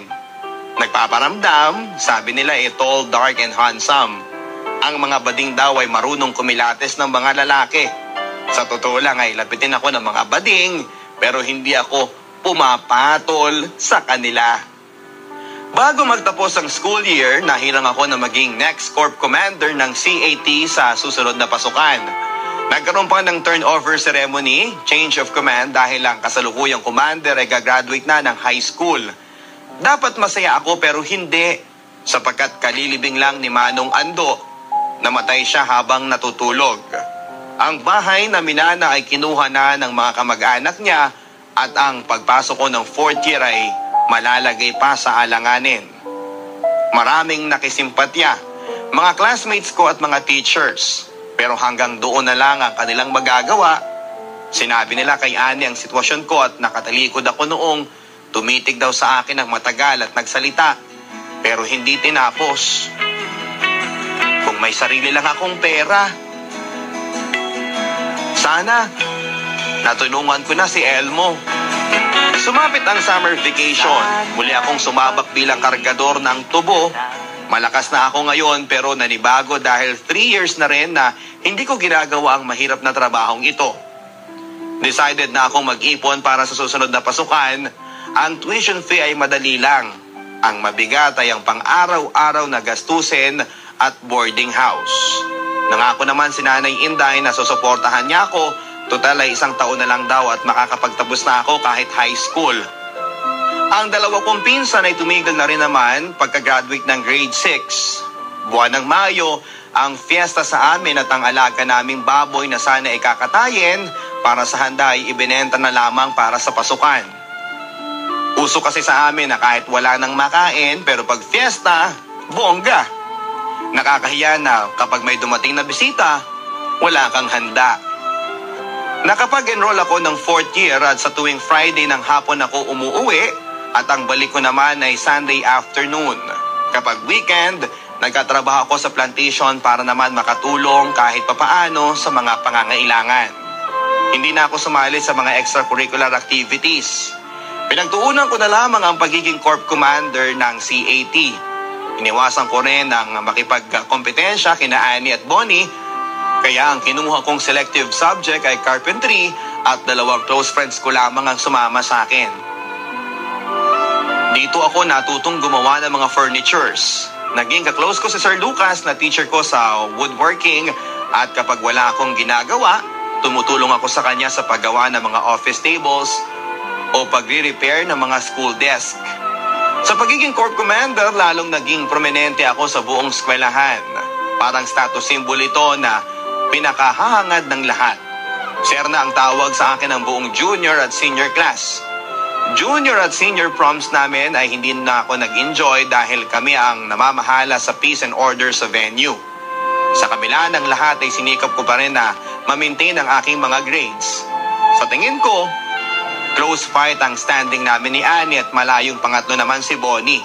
Nagpaparamdam, sabi nila tall, dark, and handsome. Ang mga bading daw ay marunong kumilates ng mga lalaki. Sa totoo lang ay lapitin ako ng mga bading, pero hindi ako pumapatol sa kanila. Bago magtapos ang school year, nahirang ako na maging next Corp Commander ng CAT sa susunod na pasukan. Nagkaroon pa ng turnover ceremony, change of command dahil ang kasalukuyang commander ay gagraduate na ng high school. Dapat masaya ako pero hindi, sapagkat kalilibing lang ni Manong Ando. Namatay siya habang natutulog. Ang bahay na minana ay kinuha na ng mga kamag-anak niya at ang pagpasok ko ng 4th year ay malalagay pa sa alanganin. Maraming nakisimpatya, mga classmates ko at mga teachers. Pero hanggang doon na lang ang kanilang magagawa. Sinabi nila kay Annie ang sitwasyon ko at nakatalikod ako noong tumitig daw sa akin ng matagal at nagsalita. Pero hindi tinapos. Kung may sarili lang akong pera, sana natulungan ko na si Elmo. Sumapit ang summer vacation. Muli akong sumabak bilang kargador ng tubo. Malakas na ako ngayon pero nanibago dahil 3 years na rin na hindi ko ginagawa ang mahirap na trabahong ito. Decided na akong mag-ipon para sa susunod na pasukan. Ang tuition fee ay madali lang. Ang mabigat ay ang pang-araw-araw na gastusin at boarding house. Nangako naman si Nanay Inday na susuportahan niya ako. Total ay 1 taon na lang daw at makakapagtapos na ako kahit high school. Ang dalawa kong pinsan ay tumigil na rin naman pagka-graduate ng grade 6. Buwan ng Mayo, ang fiesta sa amin at ang alaga naming baboy na sana ikakatayin para sa handa ay ibinenta na lamang para sa pasukan. Uso kasi sa amin na kahit wala nang makain pero pag fiesta, bongga. Nakakahiya na kapag may dumating na bisita, wala kang handa. Nakapag-enroll ako ng 4th year at sa tuwing Friday ng hapon ako umuuwi at ang balik ko naman ay Sunday afternoon. Kapag weekend, nagkatrabaho ako sa plantation para naman makatulong kahit papaano sa mga pangangailangan. Hindi na ako sumali sa mga extracurricular activities. Pinagtuunan ko na lamang ang pagiging Corp Commander ng CAT. Iniwasan ko rin ang makipagkompetensya kina Annie at Bonnie, kaya ang kinuha kong selective subject ay carpentry at 2 close friends ko lamang ang sumama sa akin. Dito ako natutong gumawa ng mga furnitures. Naging ka-close ko si Sir Lucas na teacher ko sa woodworking at kapag wala akong ginagawa, tumutulong ako sa kanya sa paggawa ng mga office tables o pagre-repair ng mga school desk. Sa pagiging Corp Commander, lalong naging prominente ako sa buong eskwelahan. Parang status symbol ito na pinakahahangad ng lahat. Sir na ang tawag sa akin ng buong junior at senior class. Junior at senior proms namin ay hindi na ako nag-enjoy dahil kami ang namamahala sa peace and order sa venue. Sa kabila ng lahat ay sinikap ko pa rin na ma-maintain ang aking mga grades. Sa tingin ko, close fight ang standing namin ni Annie at malayong pangatlo naman si Bonnie.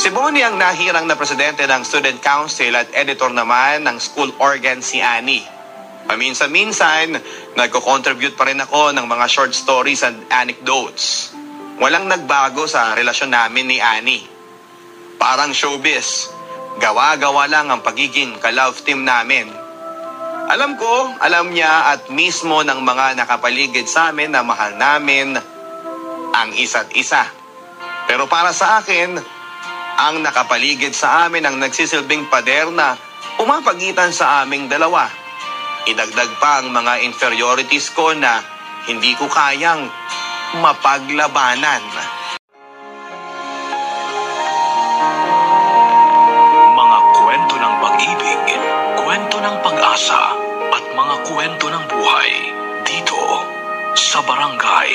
Si Bonnie ang nahirang na presidente ng student council at editor naman ng school organ si Annie. Paminsan-minsan, nagko-contribute pa rin ako ng mga short stories and anecdotes. Walang nagbago sa relasyon namin ni Annie. Parang showbiz, gawa-gawa lang ang pagiging ka-love team namin. Alam ko, alam niya at mismo ng mga nakapaligid sa amin na mahal namin ang isa't isa. Pero para sa akin, ang nakapaligid sa amin ang nagsisilbing pader na umapagitan sa aming dalawa. Idagdag pa ang mga inferiorities ko na hindi ko kayang mapaglabanan. Mga kwento ng pag-ibig, kwento ng pag-asa, at mga kwento ng buhay dito sa Barangay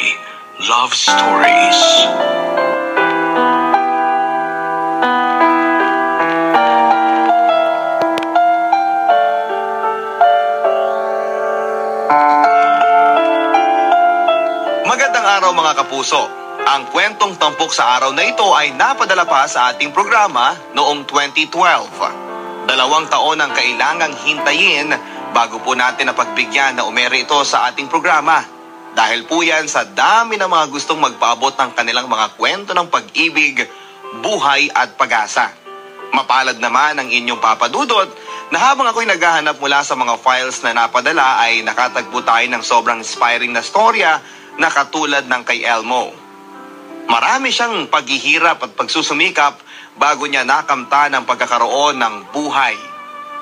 Love Stories. araw mga kapuso. Ang kwentong tampok sa araw na ito ay napadala pa sa ating programa noong 2012. 2 taon ang kailangang hintayin bago po natin napagbigyan na umere ito sa ating programa. Dahil po yan sa dami ng mga gustong magpaabot ng kanilang mga kwento ng pag-ibig, buhay at pag-asa. Mapalad naman ang inyong papadudot na habang ako'y naghahanap mula sa mga files na napadala ay nakatagpo tayo ng sobrang inspiring na storya na katulad ng kay Elmo. Marami siyang paghihirap at pagsusumikap bago niya nakamta ng pagkakaroon ng buhay.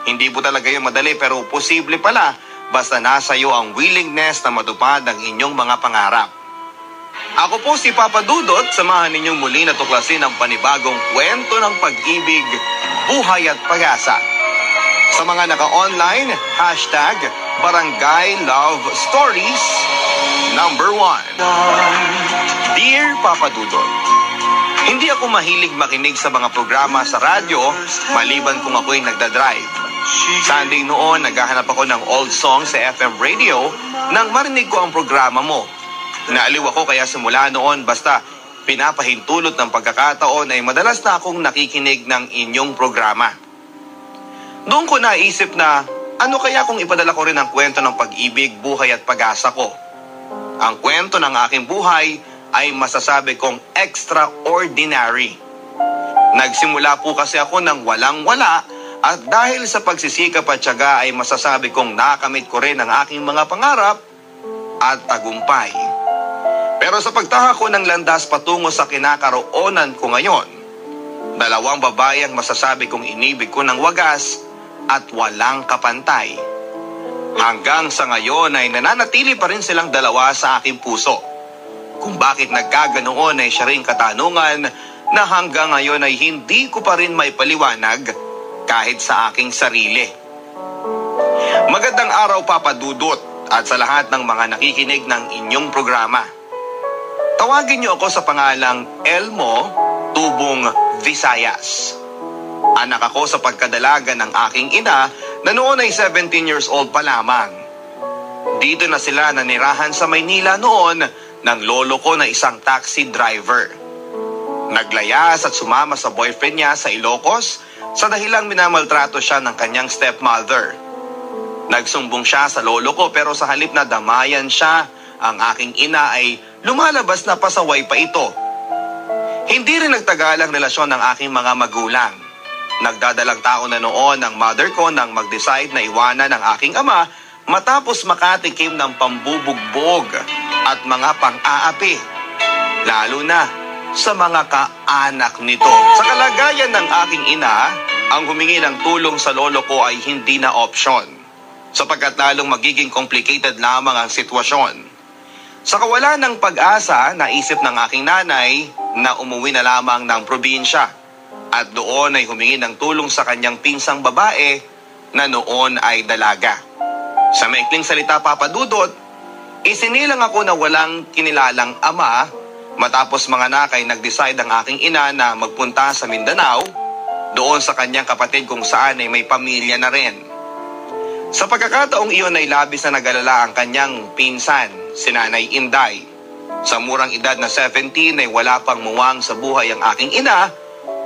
Hindi po talaga yung madali pero posible pala basta nasa iyo ang willingness na matupad ang inyong mga pangarap. Ako po si Papa Dudot, samahan ninyong muli na tuklasin ang panibagong kwento ng pag-ibig, buhay at pag-asa. Sa mga naka-online, #Barangay Love Stories number 1. Dear Papa Dudot, hindi ako mahilig makinig sa mga programa sa radyo maliban kung ako'y nagdadrive. Sunday noon, naghahanap ako ng old song sa FM radio nang marinig ko ang programa mo. Naaliw ako kaya simula noon basta pinapahintulot ng pagkakataon ay madalas na akong nakikinig ng inyong programa. Doon ko naisip na ano kaya kung ipadala ko rin ang kwento ng pag-ibig, buhay at pag-asa ko. Ang kwento ng aking buhay ay masasabi kong extraordinary. Nagsimula po kasi ako ng walang-wala at dahil sa pagsisikap at tiyaga ay masasabi kong nakamit ko rin ang aking mga pangarap at tagumpay. Pero sa pagtaha ko ng landas patungo sa kinakaroonan ko ngayon, 2 babae ang masasabi kong inibig ko ng wagas at walang kapantay. Hanggang sa ngayon ay nananatili pa rin silang 2 sa aking puso. Kung bakit nagkaganoon ay siya rin katanungan na hanggang ngayon ay hindi ko pa rin may paliwanag kahit sa aking sarili. Magandang araw Papa Dudot at sa lahat ng mga nakikinig ng inyong programa. Tawagin niyo ako sa pangalang Elmo Tubong Visayas. Anak ako sa pagkadalaga ng aking ina na noon ay 17 years old pa lamang. Dito na sila nanirahan sa Maynila noon ng lolo ko na isang taxi driver. Naglayas at sumama sa boyfriend niya sa Ilocos sa dahilang minamaltrato siya ng kanyang stepmother. Nagsumbong siya sa lolo ko pero sa halip na damayan siya, ang aking ina ay lumalabas na pasaway pa ito. Hindi rin nagtagal ang relasyon ng aking mga magulang. Nagdadalang taon na noon ang mother ko nang mag-decide na iwanan ang aking ama matapos makatikim ng pambubugbog at mga pang-aapi, lalo na sa mga kaanak nito. Sa kalagayan ng aking ina, ang humingi ng tulong sa lolo ko ay hindi na opsyon, sapagkat lalong magiging complicated lamang ang sitwasyon. Sa kawalan ng pag-asa, naisip ng aking nanay na umuwi na lamang ng probinsya at doon ay humingi ng tulong sa kanyang pinsang babae na noon ay dalaga. Sa maikling salita Papa Dudot, isinilang ako na walang kinilalang ama matapos manganak ay nag-decide ang aking ina na magpunta sa Mindanao doon sa kanyang kapatid kung saan ay may pamilya na rin. Sa pagkakataong iyon ay labis na nag-alala ang kanyang pinsan, si Nanay Inday. Sa murang edad na 17 ay wala pang muwang sa buhay ang aking ina,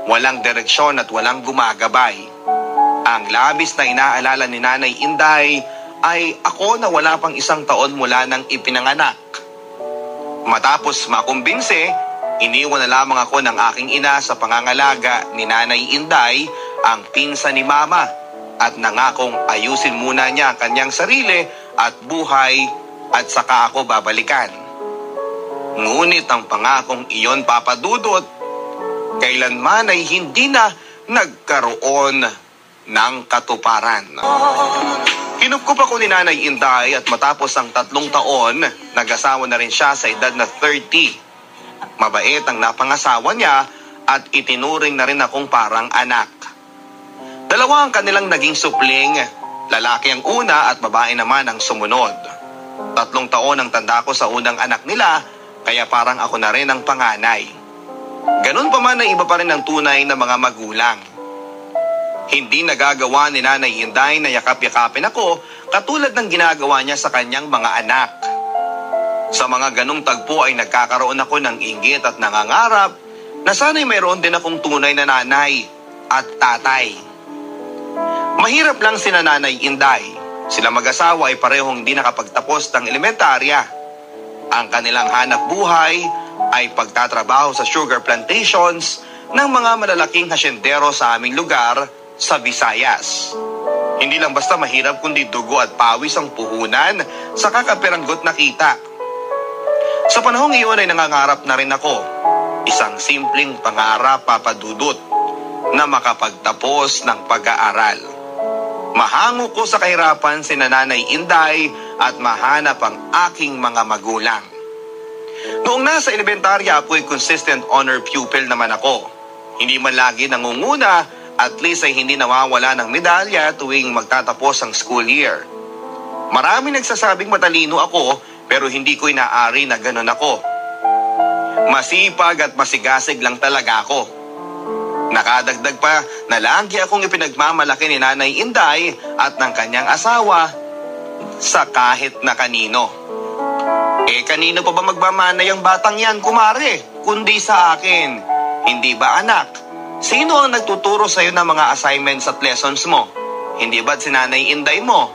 walang direksyon at walang gumagabay. Ang labis na inaalala ni Nanay Inday ay ako na wala pang 1 taon mula nang ipinanganak. Matapos makumbinse, iniwan na lamang ako ng aking ina sa pangangalaga ni Nanay Inday, ang pinsan ni Mama, at nangakong ayusin muna niya ang kanyang sarili at buhay at saka ako babalikan. Ngunit ang pangakong iyon Papa Dudot, kailanman ay hindi na nagkaroon ng katuparan. Kinupkup ako ni Nanay Inday at matapos ang 3 taon, nag-asawa na rin siya sa edad na 30. Mabait ang napangasawa niya at itinuring na rin akong parang anak. 2 ang kanilang naging supling, lalaki ang una at babae naman ang sumunod. 3 taon ang tanda ko sa unang anak nila, kaya parang ako na rin ang panganay. Ganun pa man ay iba pa rin ang tunay na mga magulang. Hindi nagagawa ni Nanay Inday na yakap-yakapin ako katulad ng ginagawa niya sa kanyang mga anak. Sa mga ganong tagpo ay nagkakaroon ako ng inggit at nangangarap na sana'y mayroon din akong tunay na nanay at tatay. Mahirap lang sina Nanay Inday. Sila mag-asawa ay parehong hindi nakapagtapos ng elementarya. Ang kanilang hanap buhay ay pagtatrabaho sa sugar plantations ng mga malalaking hasyendero sa aming lugar sa Visayas. Hindi lang basta mahirap kundi dugo at pawis ang puhunan sa kakapiranggot na kita. Sa panahong iyon ay nangangarap na rin ako. Isang simpleng pangarap, Papa Dudut, na makapagtapos ng pag-aaral. Mahango ko sa kahirapan si Nanay Inday at mahanap ang aking mga magulang. Noong nasa elementarya ako ay consistent honor pupil naman ako. Hindi man lagi nangunguna, at least ay hindi nawawala ng medalya tuwing magtatapos ang school year. Marami nagsasabing matalino ako pero hindi ko inaari na ganun ako. Masipag at masigasig lang talaga ako. Nakadagdag pa na lagi akong ipinagmamalaki ni Nanay Inday at ng kanyang asawa sa kahit na kanino. Kanino pa ba magmamanay ang batang yan, kumare? Kundi sa akin. Hindi ba, anak? Sino ang nagtuturo sa'yo ng mga assignments at lessons mo? Hindi ba't si Nanay Inday mo?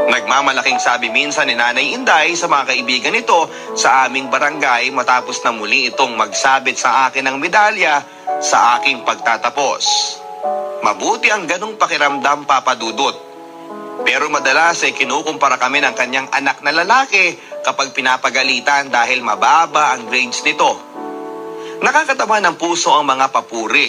Nagmamalaking sabi minsan ni Nanay Inday sa mga kaibigan nito sa aming barangay matapos na muli itong magsabit sa akin ng medalya sa aking pagtatapos. Mabuti ang ganong pakiramdam, Papa Dudut. Pero madalas ay kinukumpara kami ng kanyang anak na lalaki kapag pinapagalitan dahil mababa ang grades nito. Nakakataba ng puso ang mga papuri.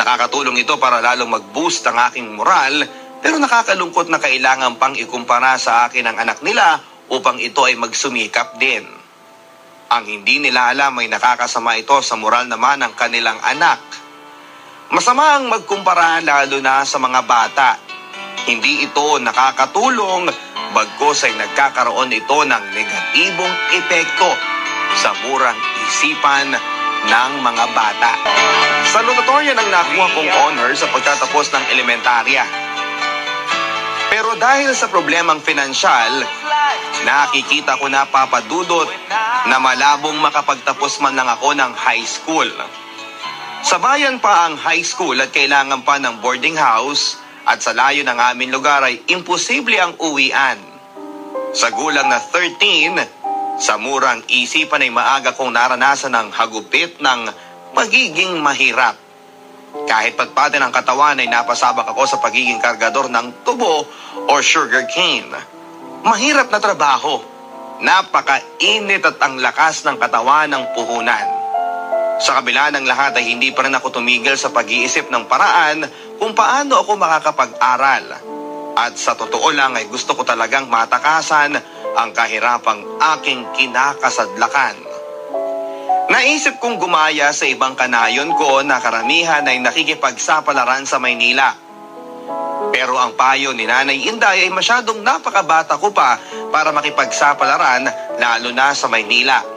Nakakatulong ito para lalong mag-boost ang aking moral, pero nakakalungkot na kailangan pang ikumpara sa akin ang anak nila upang ito ay magsumikap din. Ang hindi nila alam ay nakakasama ito sa moral naman ng kanilang anak. Masama ang magkumpara lalo na sa mga bata. Hindi ito nakakatulong, bagkus ay nagkakaroon ito ng negatibong epekto sa murang isipan ng mga bata. Salutatorian ang nakuha kong honor sa pagtatapos ng elementarya. Pero dahil sa problemang pinansyal, nakikita ko na, Papa Dudut, na malabong makapagtapos man lang ako ng high school. Sa bayan pa ang high school at kailangan pa ng boarding house, at sa layo ng aming lugar ay imposible ang uwian. Sa gulang na 13, sa murang isipan ay maaga kong naranasan ang hagupit ng magiging mahirap. Kahit patpatin ang katawan ay napasabak ako sa pagiging kargador ng tubo o sugar cane. Mahirap na trabaho. Napakainit at ang lakas ng katawan ng puhunan. Sa kabila ng lahat ay hindi pa rin ako tumigil sa pag-iisip ng paraan kung paano ako makakapag-aral. At sa totoo lang ay gusto ko talagang matakasan ang kahirapang aking kinakasadlakan. Naisip kong gumaya sa ibang kanayon ko na karamihan ay nakikipagsapalaran sa Maynila. Pero ang payo ni Nanay Inday ay masyadong napakabata ko pa para makipagsapalaran lalo na sa Maynila.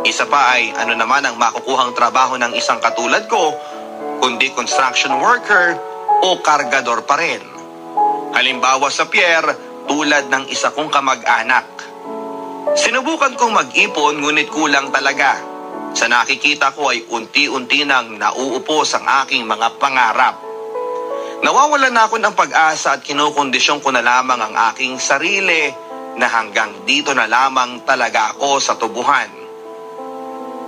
Isa pa ay ano naman ang makukuhang trabaho ng isang katulad ko, kundi construction worker o kargador pa rin. Halimbawa sa pier, tulad ng isa kong kamag-anak. Sinubukan kong mag-ipon ngunit kulang talaga. Sa nakikita ko ay unti-unti nang nauupos ang aking mga pangarap. Nawawalan na ako ng pag-asa at kinukondisyon ko na lamang ang aking sarili na hanggang dito na lamang talaga ako sa tubuhan.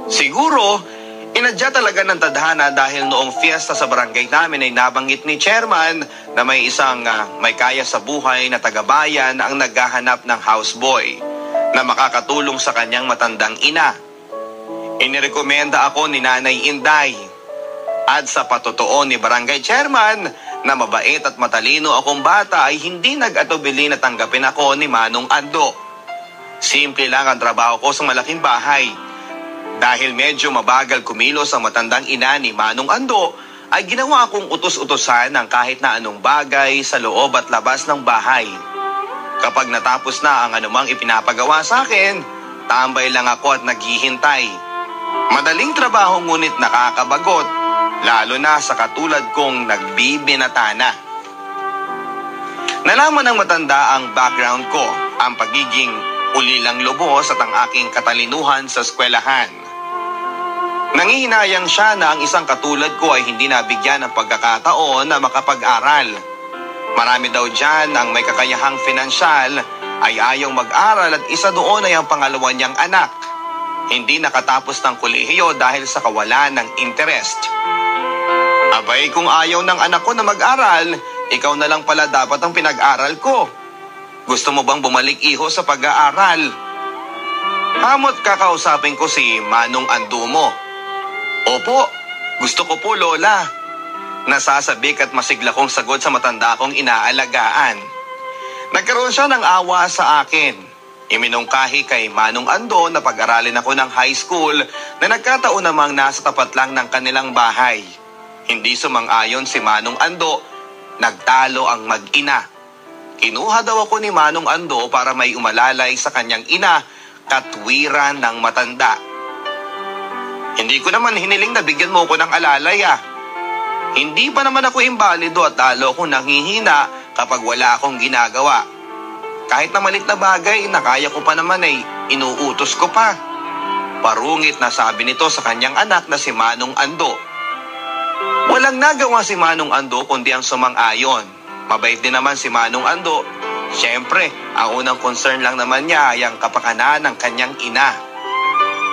Siguro, inadya talaga ng tadhana dahil noong fiesta sa barangay namin ay nabanggit ni chairman na may isang may kaya sa buhay na tagabayan ang naghahanap ng houseboy na makakatulong sa kanyang matandang ina. Inirekomenda ako ni Nanay Inday. At sa patotoo ni barangay chairman na mabait at matalino akong bata ay hindi nag-atubili na tanggapin ako ni Manong Ando. Simple lang ang trabaho ko sa malaking bahay. Dahil medyo mabagal kumilos ang matandang ina ni Manong Ando, ay ginawa akong utos-utosan ng kahit na anong bagay sa loob at labas ng bahay. Kapag natapos na ang anumang ipinapagawa sa akin, tambay lang ako at naghihintay. Madaling trabaho ngunit nakakabagot, lalo na sa katulad kong nagbibinata na. Nalaman ng matanda ang background ko, ang pagiging ulilang lubos at ang aking katalinuhan sa eskwelahan. Nangihinayang siya na ang isang katulad ko ay hindi nabigyan ng pagkakataon na makapag-aral. Marami daw dyan ang may kakayahang pinansyal ay ayaw mag-aral at isa doon ay ang pangalawa niyang anak. Hindi nakatapos ng kolehiyo dahil sa kawalan ng interest. Abay, kung ayaw ng anak ko na mag-aral, ikaw na lang pala dapat ang pinag-aral ko. Gusto mo bang bumalik iho sa pag-aaral? Hamot kakausapin ko si Manong Ando mo. Opo, gusto ko po lola. Nasasabik at masigla kong sagot sa matanda kong inaalagaan. Nagkaroon siya ng awa sa akin. Iminungkahi kay Manong Ando na pag-aralin ako ng high school na nagkataon namang nasa tapat lang ng kanilang bahay. Hindi sumang-ayon si Manong Ando, nagtalo ang mag-ina. Kinuha daw ako ni Manong Ando para may umalalay sa kanyang ina, katwiran ng matanda. Hindi ko naman hiniling na bigyan mo ko ng alalay Hindi pa naman ako imbalido at talo akong nanghihina kapag wala akong ginagawa. Kahit na malit na bagay, nakaya ko pa naman inuutos ko pa. Parungit na sabi nito sa kanyang anak na si Manong Ando. Walang nagawa si Manong Ando kundi ang sumang-ayon. Mabait din naman si Manong Ando. Siyempre, ang unang concern lang naman niya ay ang kapakanan ng kanyang ina.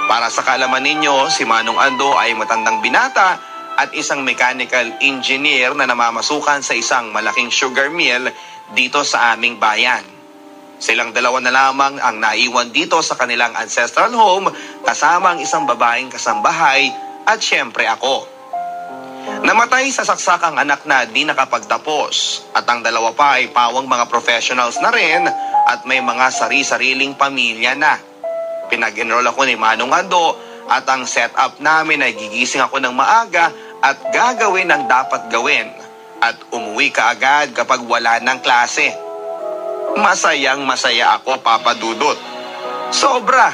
Para sa kaalaman ninyo, si Manong Ando ay matandang binata at isang mechanical engineer na namamasukan sa isang malaking sugar mill dito sa aming bayan. Silang dalawa na lamang ang naiwan dito sa kanilang ancestral home kasama ang isang babaeng kasambahay at siyempre ako. Namatay sa saksak ang anak na di nakapagtapos at ang dalawa pa ay pawang mga professionals na rin at may mga sari-sariling pamilya na. Pinag-enroll ako ni Manong Ando at ang setup namin ay gigising ako ng maaga at gagawin ang dapat gawin at umuwi kaagad kapag wala ng klase. Masayang masaya ako, Papa Dudut. Sobra!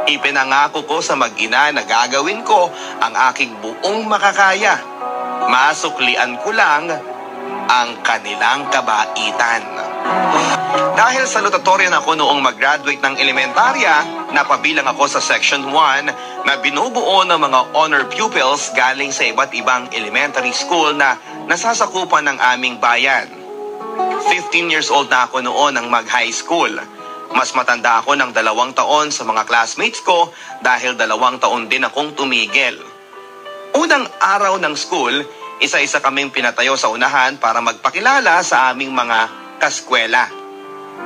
Ipinangako ko sa mag-ina na gagawin ko ang aking buong makakaya. Masuklian ko lang ang kanilang kabaitan. Dahil salutatorian ako noong mag-graduate ng elementarya, napabilang ako sa Section 1 na binubuo ng mga honor pupils galing sa iba't ibang elementary school na nasasakupan ng aming bayan. 15 years old na ako noon nang mag-high school. Mas matanda ako ng 2 taon sa mga classmates ko dahil 2 taon din akong tumigil. Unang araw ng school, isa-isa kaming pinatayo sa unahan para magpakilala sa aming mga kaskwela.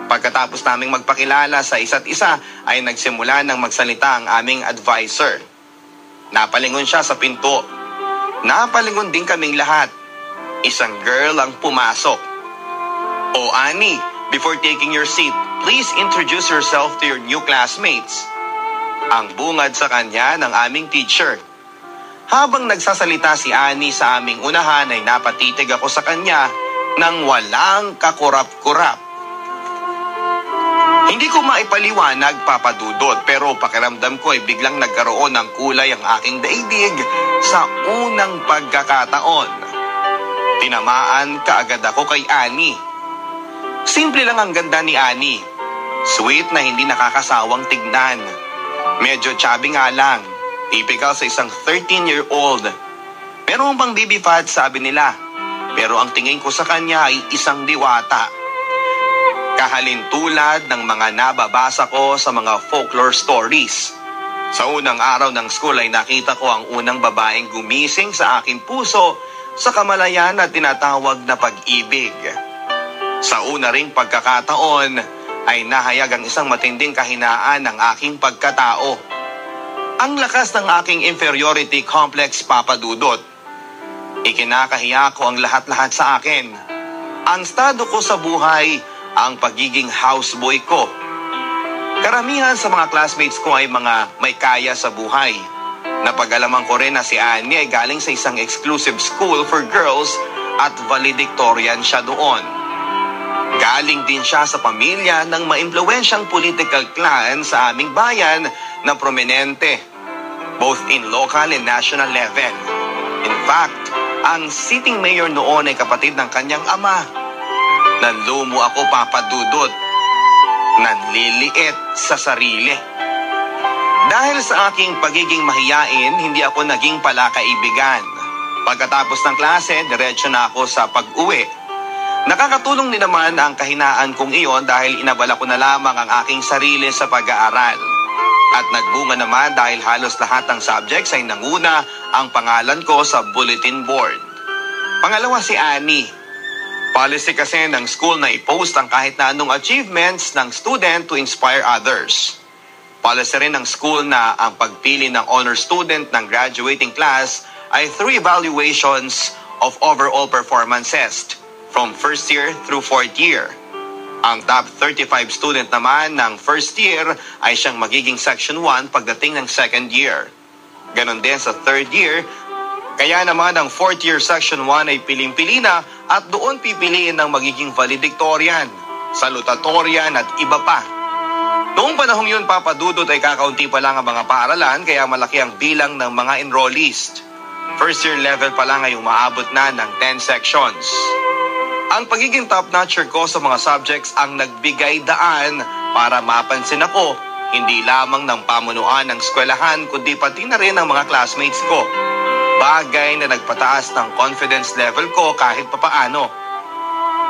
Pagkatapos naming magpakilala sa isa't isa ay nagsimula ng magsalita ang aming advisor. Napalingon siya sa pinto. Napalingon din kaming lahat. Isang girl ang pumasok. "O Annie, before taking your seat, please introduce yourself to your new classmates." Ang bungad sa kanya ng aming teacher. Habang nagsasalita si Annie sa aming unahan ay napatitig ako sa kanya nang walang kakurap-kurap. Hindi ko maipaliwanag, Papa Dudut, pero pakiramdam ko ay biglang nagkaroon ng kulay ang aking daigdig sa unang pagkakataon. Tinamaan kaagad ako kay Annie. Simple lang ang ganda ni Annie. Sweet na hindi nakakasawang tignan. Medyo chubby nga lang. Typical sa isang 13-year-old. Pero ang pang baby fat, sabi nila. Pero ang tingin ko sa kanya ay isang diwata. Kahalintulad ng mga nababasa ko sa mga folklore stories. Sa unang araw ng school ay nakita ko ang unang babaeng gumising sa aking puso sa kamalayan na tinatawag na pag-ibig. Sa una ring pagkakataon ay nahayag ang isang matinding kahinaan ng aking pagkatao. Ang lakas ng aking inferiority complex, Papa Dudut. Ikinakahiya ko ang lahat-lahat sa akin. Ang estado ko sa buhay, ang pagiging houseboy ko. Karamihan sa mga classmates ko ay mga may kaya sa buhay. Napag-alaman ko rin na si Annie ay galing sa isang exclusive school for girls at valedictorian siya doon. Galing din siya sa pamilya ng maimpluwensyang political clan sa aming bayan na prominente, both in local and national level. In fact, ang sitting mayor noon ay kapatid ng kanyang ama. Nanlumo ako, Papa Dudut. nanliliit sa sarili. Dahil sa aking pagiging mahiyain, hindi ako naging palakaibigan. Pagkatapos ng klase, diretso na ako sa pag-uwi. Nakakatulong din naman ang kahinaan kong iyon dahil inabala ko na lamang ang aking sarili sa pag-aaral. At nagbunga naman dahil halos lahat ng subjects ay nanguna ang pangalan ko sa bulletin board. Pangalawa si Annie. Policy kasi ng school na i-post ang kahit na anong achievements ng student to inspire others. Policy rin ng school na ang pagpili ng honor student ng graduating class ay through evaluations of overall performances from first year through fourth year. Ang top 35 student naman ng first year ay siyang magiging section 1 pagdating ng second year. Ganon din sa third year, kaya naman ang fourth year section 1 ay piling-pili na at doon pipiliin ng magiging valedictorian, salutatorian at iba pa. Noong panahong yun, Papa Dudut, ay kakaunti pa lang ang mga paaralan kaya malaki ang bilang ng mga enrollees. First year level pa lang ay umaabot na ng 10 sections. Ang pagiging top-notcher ko sa mga subjects ang nagbigay daan para mapansin ako, hindi lamang ng pamunuan ng eskwelahan kundi pati na rin ng mga classmates ko. Bagay na nagpataas ng confidence level ko kahit papaano.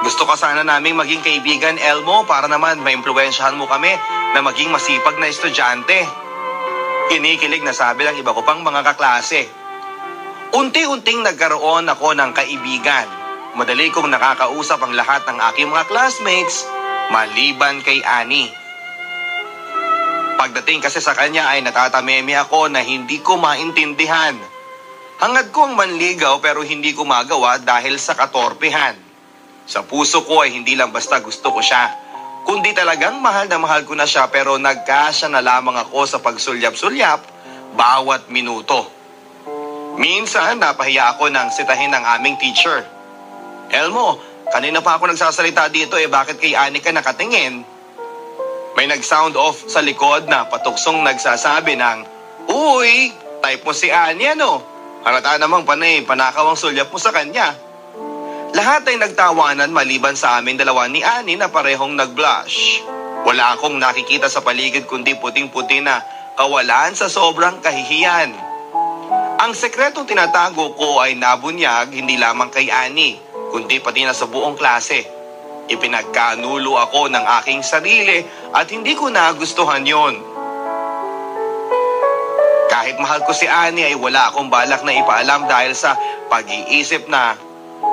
Gusto ka sana naming maging kaibigan, Elmo, para naman maimpluwensyahan mo kami na maging masipag na estudyante. Kinikilig na sabi ng iba ko pang mga kaklase. Unti-unting nagkaroon ako ng kaibigan. Madali kong nakakausap ang lahat ng aking mga classmates, maliban kay Annie. Pagdating kasi sa kanya ay natatameme ako na hindi ko maintindihan. Hangad ko ang manligaw pero hindi ko magawa dahil sa katorpehan. Sa puso ko ay hindi lang basta gusto ko siya, kundi talagang mahal na mahal ko na siya pero nagkasya na lamang ako sa pagsulyap-sulyap bawat minuto. Minsan napahiya ako nang sitahin ng aming teacher. Elmo, kanina pa ako nagsasalita dito bakit kay Annie ka nakatingin? May nag-sound off sa likod na patuksong nagsasabi ng, "Uy, type mo si Annie ano? Harata namang panakaw ang sulyap mo sa kanya." Lahat ay nagtawanan maliban sa amin dalawa ni Annie na parehong nag-blush. Wala akong nakikita sa paligid kundi puting-puti na kawalan sa sobrang kahihiyan. Ang sekretong tinatago ko ay nabunyag hindi lamang kay Annie, kundi pati na sa buong klase. Ipinagkanulo ako ng aking sarili at hindi ko nagustuhan yon. Kahit mahal ko si Annie ay wala akong balak na ipaalam dahil sa pag-iisip na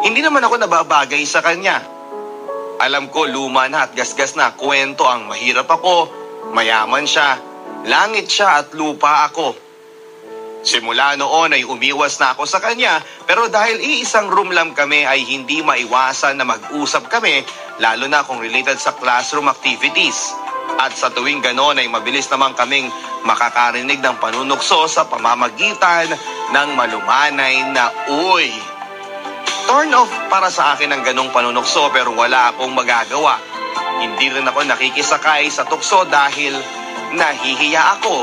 hindi naman ako nababagay sa kanya. Alam ko luma na at gasgas na kwento ang mahirap ako, mayaman siya, langit siya at lupa ako. Simula noon ay umiwas na ako sa kanya pero dahil iisang room lang kami ay hindi maiwasan na mag-usap kami lalo na kung related sa classroom activities. At sa tuwing ganon ay mabilis naman kaming makakarinig ng panunukso sa pamamagitan ng malumanay na uy. Turn off para sa akin ang ganong panunukso pero wala akong magagawa. Hindi rin ako nakikisakay sa tukso dahil nahihiya ako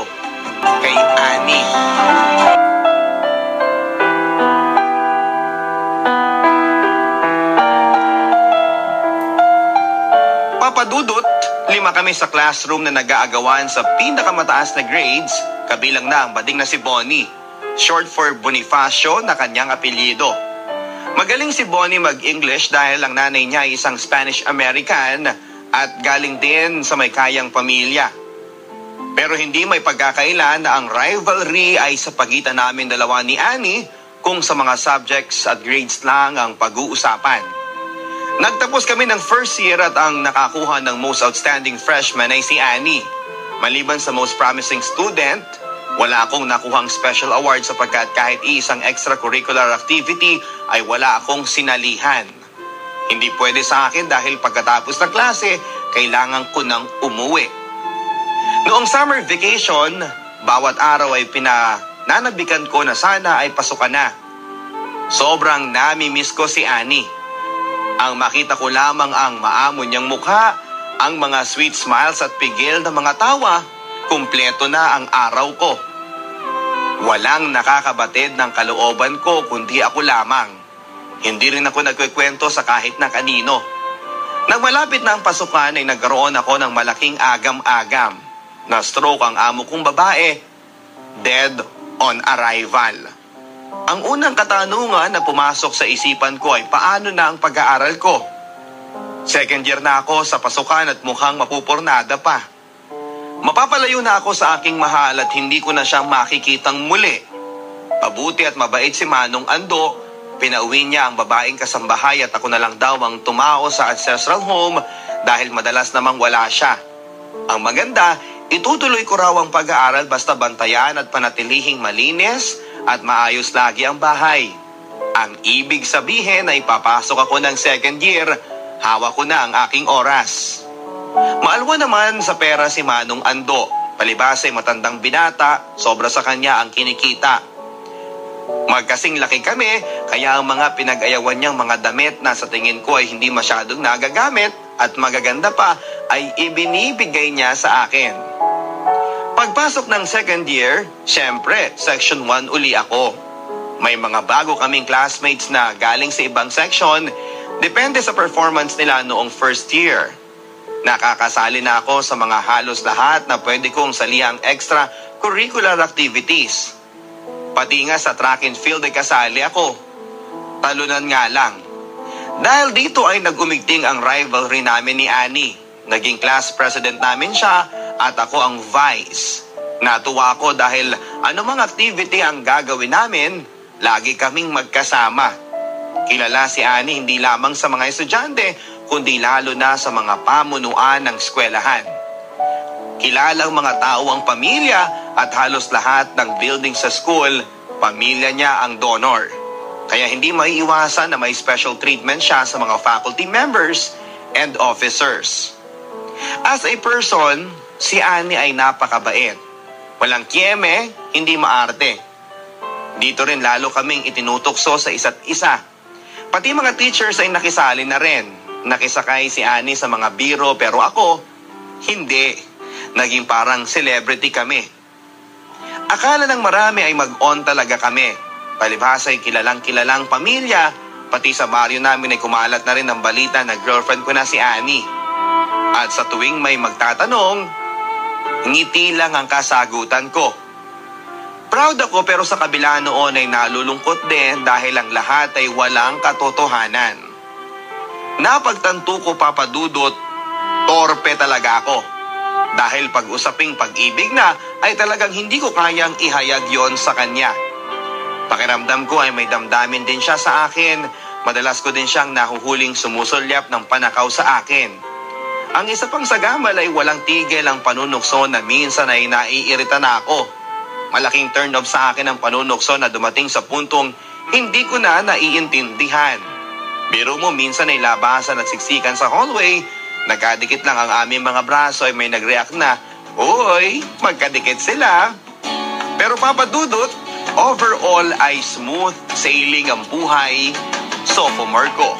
kay Annie. Papadudot, 5 kami sa classroom na nag-aagawan sa pinakamataas na grades, kabilang na ang bading na si Bonnie, short for Bonifacio na kanyang apelyido. Magaling si Bonnie mag-English dahil ang nanay niya ay isang Spanish-American at galing din sa may kayang pamilya. Pero hindi may pagkakailan na ang rivalry ay sa pagitan namin dalawa ni Annie kung sa mga subjects at grades lang ang pag-uusapan. Nagtapos kami ng first year at ang nakakuha ng most outstanding freshman ay si Annie. Maliban sa most promising student, wala akong nakuhang special award sapagkat kahit isang extracurricular activity ay wala akong sinalihan. Hindi pwede sa akin dahil pagkatapos ng klase, kailangan ko nang umuwi. Noong summer vacation, bawat araw ay pinananabikan ko na sana ay pasukan na. Sobrang nami-miss ko si Annie. Ang makita ko lamang ang maamon niyang mukha, ang mga sweet smiles at pigil na mga tawa, kumpleto na ang araw ko. Walang nakakabatid ng kalooban ko kundi ako lamang. Hindi rin ako nagkikwento sa kahit na kanino. Nang malapit na ang pasukan ay nagkaroon ako ng malaking agam-agam. Na-stroke ang amo kong babae, dead on arrival. Ang unang katanungan na pumasok sa isipan ko ay paano na ang pag-aaral ko? Second year na ako sa pasukan at mukhang mapupurnada pa. Mapapalayo na ako sa aking mahal at hindi ko na siyang makikitang muli. Mabuti at mabait si Manong Ando, pinauwi niya ang babaeng kasambahay at ako na lang daw ang tumao sa ancestral home dahil madalas namang wala siya. Ang maganda, itutuloy ko raw ang pag-aaral basta bantayan at panatilihing malinis at maayos lagi ang bahay. Ang ibig sabihin ay papasok ako ng second year, hawak ko na ang aking oras. Maalwa naman sa pera si Manong Ando, palibas ay matandang binata, sobra sa kanya ang kinikita. Magkasing laki kami, kaya ang mga pinag-ayawan niyang mga damit na sa tingin ko ay hindi masyadong nagagamit at magaganda pa ay ibinibigay niya sa akin. Pagpasok ng second year, syempre, section 1 uli ako. May mga bago kaming classmates na galing sa ibang section, depende sa performance nila noong first year. Nakakasali na ako sa mga halos lahat na pwede kong salihang extra-curricular activities. Pati nga sa track and field ay kasali ako. Talunan nga lang. Dahil dito ay nagumigting ang rivalry namin ni Annie. Naging class president namin siya at ako ang vice. Natuwa ako dahil anumang activity ang gagawin namin, lagi kaming magkasama. Kilala si Annie hindi lamang sa mga estudyante, kundi lalo na sa mga pamunuan ng eskwelahan. Kilalang mga tao ang pamilya at halos lahat ng building sa school, pamilya niya ang donor. Kaya hindi maiiwasan na may special treatment siya sa mga faculty members and officers. As a person, si Annie ay napakabait. Walang kieme, hindi maarte. Dito rin lalo kaming itinutokso sa isa't isa. Pati mga teachers ay nakisali na rin. Nakisakay si Annie sa mga biro pero ako, hindi. Naging parang celebrity kami. Akala ng marami ay mag-on talaga kami. Palibhasa ay kilalang-kilalang pamilya, pati sa baryo namin ay kumalat na rin ang balita na girlfriend ko na si Annie. At sa tuwing may magtatanong, ngiti lang ang kasagutan ko. Proud ako pero sa kabila noon ay nalulungkot din dahil ang lahat ay walang katotohanan. Napagtanto ko, Papa Dudut, torpe talaga ako. Dahil pag-usaping pag-ibig na ay talagang hindi ko kayang ihayag yon sa kanya. Pakiramdam ko ay may damdamin din siya sa akin. Madalas ko din siyang nahuhuling sumusulyap ng panakaw sa akin. Ang isa pang sagamal ay walang tigil ang panunukso na minsan ay naiirita na ako. Malaking turn off sa akin ang panunukso na dumating sa puntong hindi ko na naiintindihan. Biro mo minsan ay labasan at siksikan sa hallway, nagkadikit lang ang aming mga braso ay may nag-react na, "Uy, magkadikit sila." Pero Papa Dudut, overall ay smooth sailing ang buhay, sophomore ko.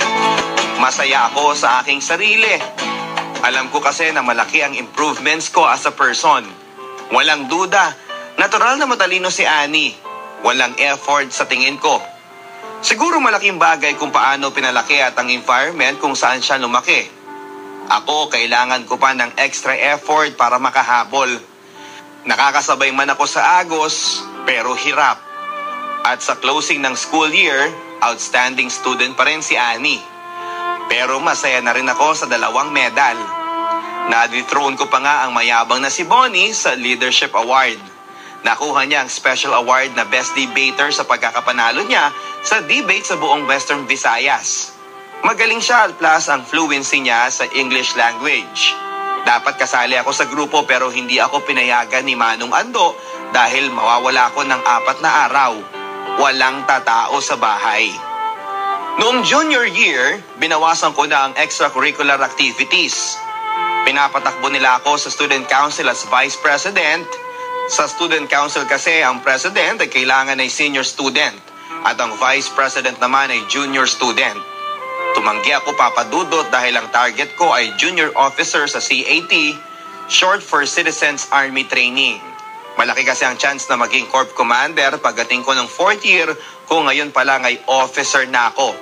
Masaya ako sa aking sarili. Alam ko kasi na malaki ang improvements ko as a person. Walang duda, natural na matalino si Annie. Walang effort sa tingin ko. Siguro malaking bagay kung paano pinalaki at ang environment kung saan siya lumaki. Ako, kailangan ko pa ng extra effort para makahabol. Nakakasabay man ako sa agos, pero hirap. At sa closing ng school year, outstanding student pa rin si Annie. Pero masaya na rin ako sa 2 medal. Na-dethrone ko pa nga ang mayabang na si Bonnie sa Leadership Award. Nakuha niya ang special award na Best Debater sa pagkakapanalo niya sa debate sa buong Western Visayas. Magaling siya plus ang fluency niya sa English language. Dapat kasali ako sa grupo pero hindi ako pinayagan ni Manong Ando dahil mawawala ako ng 4 na araw. Walang tatao sa bahay. Noong junior year, binawasan ko na ang extracurricular activities. Pinapatakbo nila ako sa student council as vice president. Sa student council kasi ang president ay kailangan ay senior student at ang vice president naman ay junior student. Tumanggi ako, Papa Dudut, dahil ang target ko ay junior officer sa CAT, short for Citizens Army Training. Malaki kasi ang chance na maging corp commander pagdating ko ng 4th year kung ngayon pa lang ay officer na ako.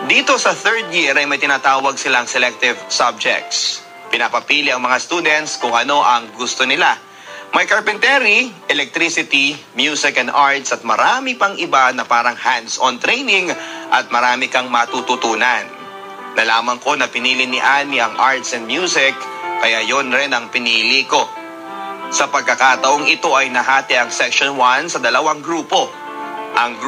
Dito sa third year ay may tinatawag silang selective subjects. Pinapapili ang mga students kung ano ang gusto nila. May carpentry, electricity, music and arts at marami pang iba na parang hands-on training at marami kang matututunan. Nalaman ko na pinili ni Annie ang arts and music, kaya yon rin ang pinili ko. Sa pagkakataong ito ay nahati ang Section 1 sa dalawang grupo. Ang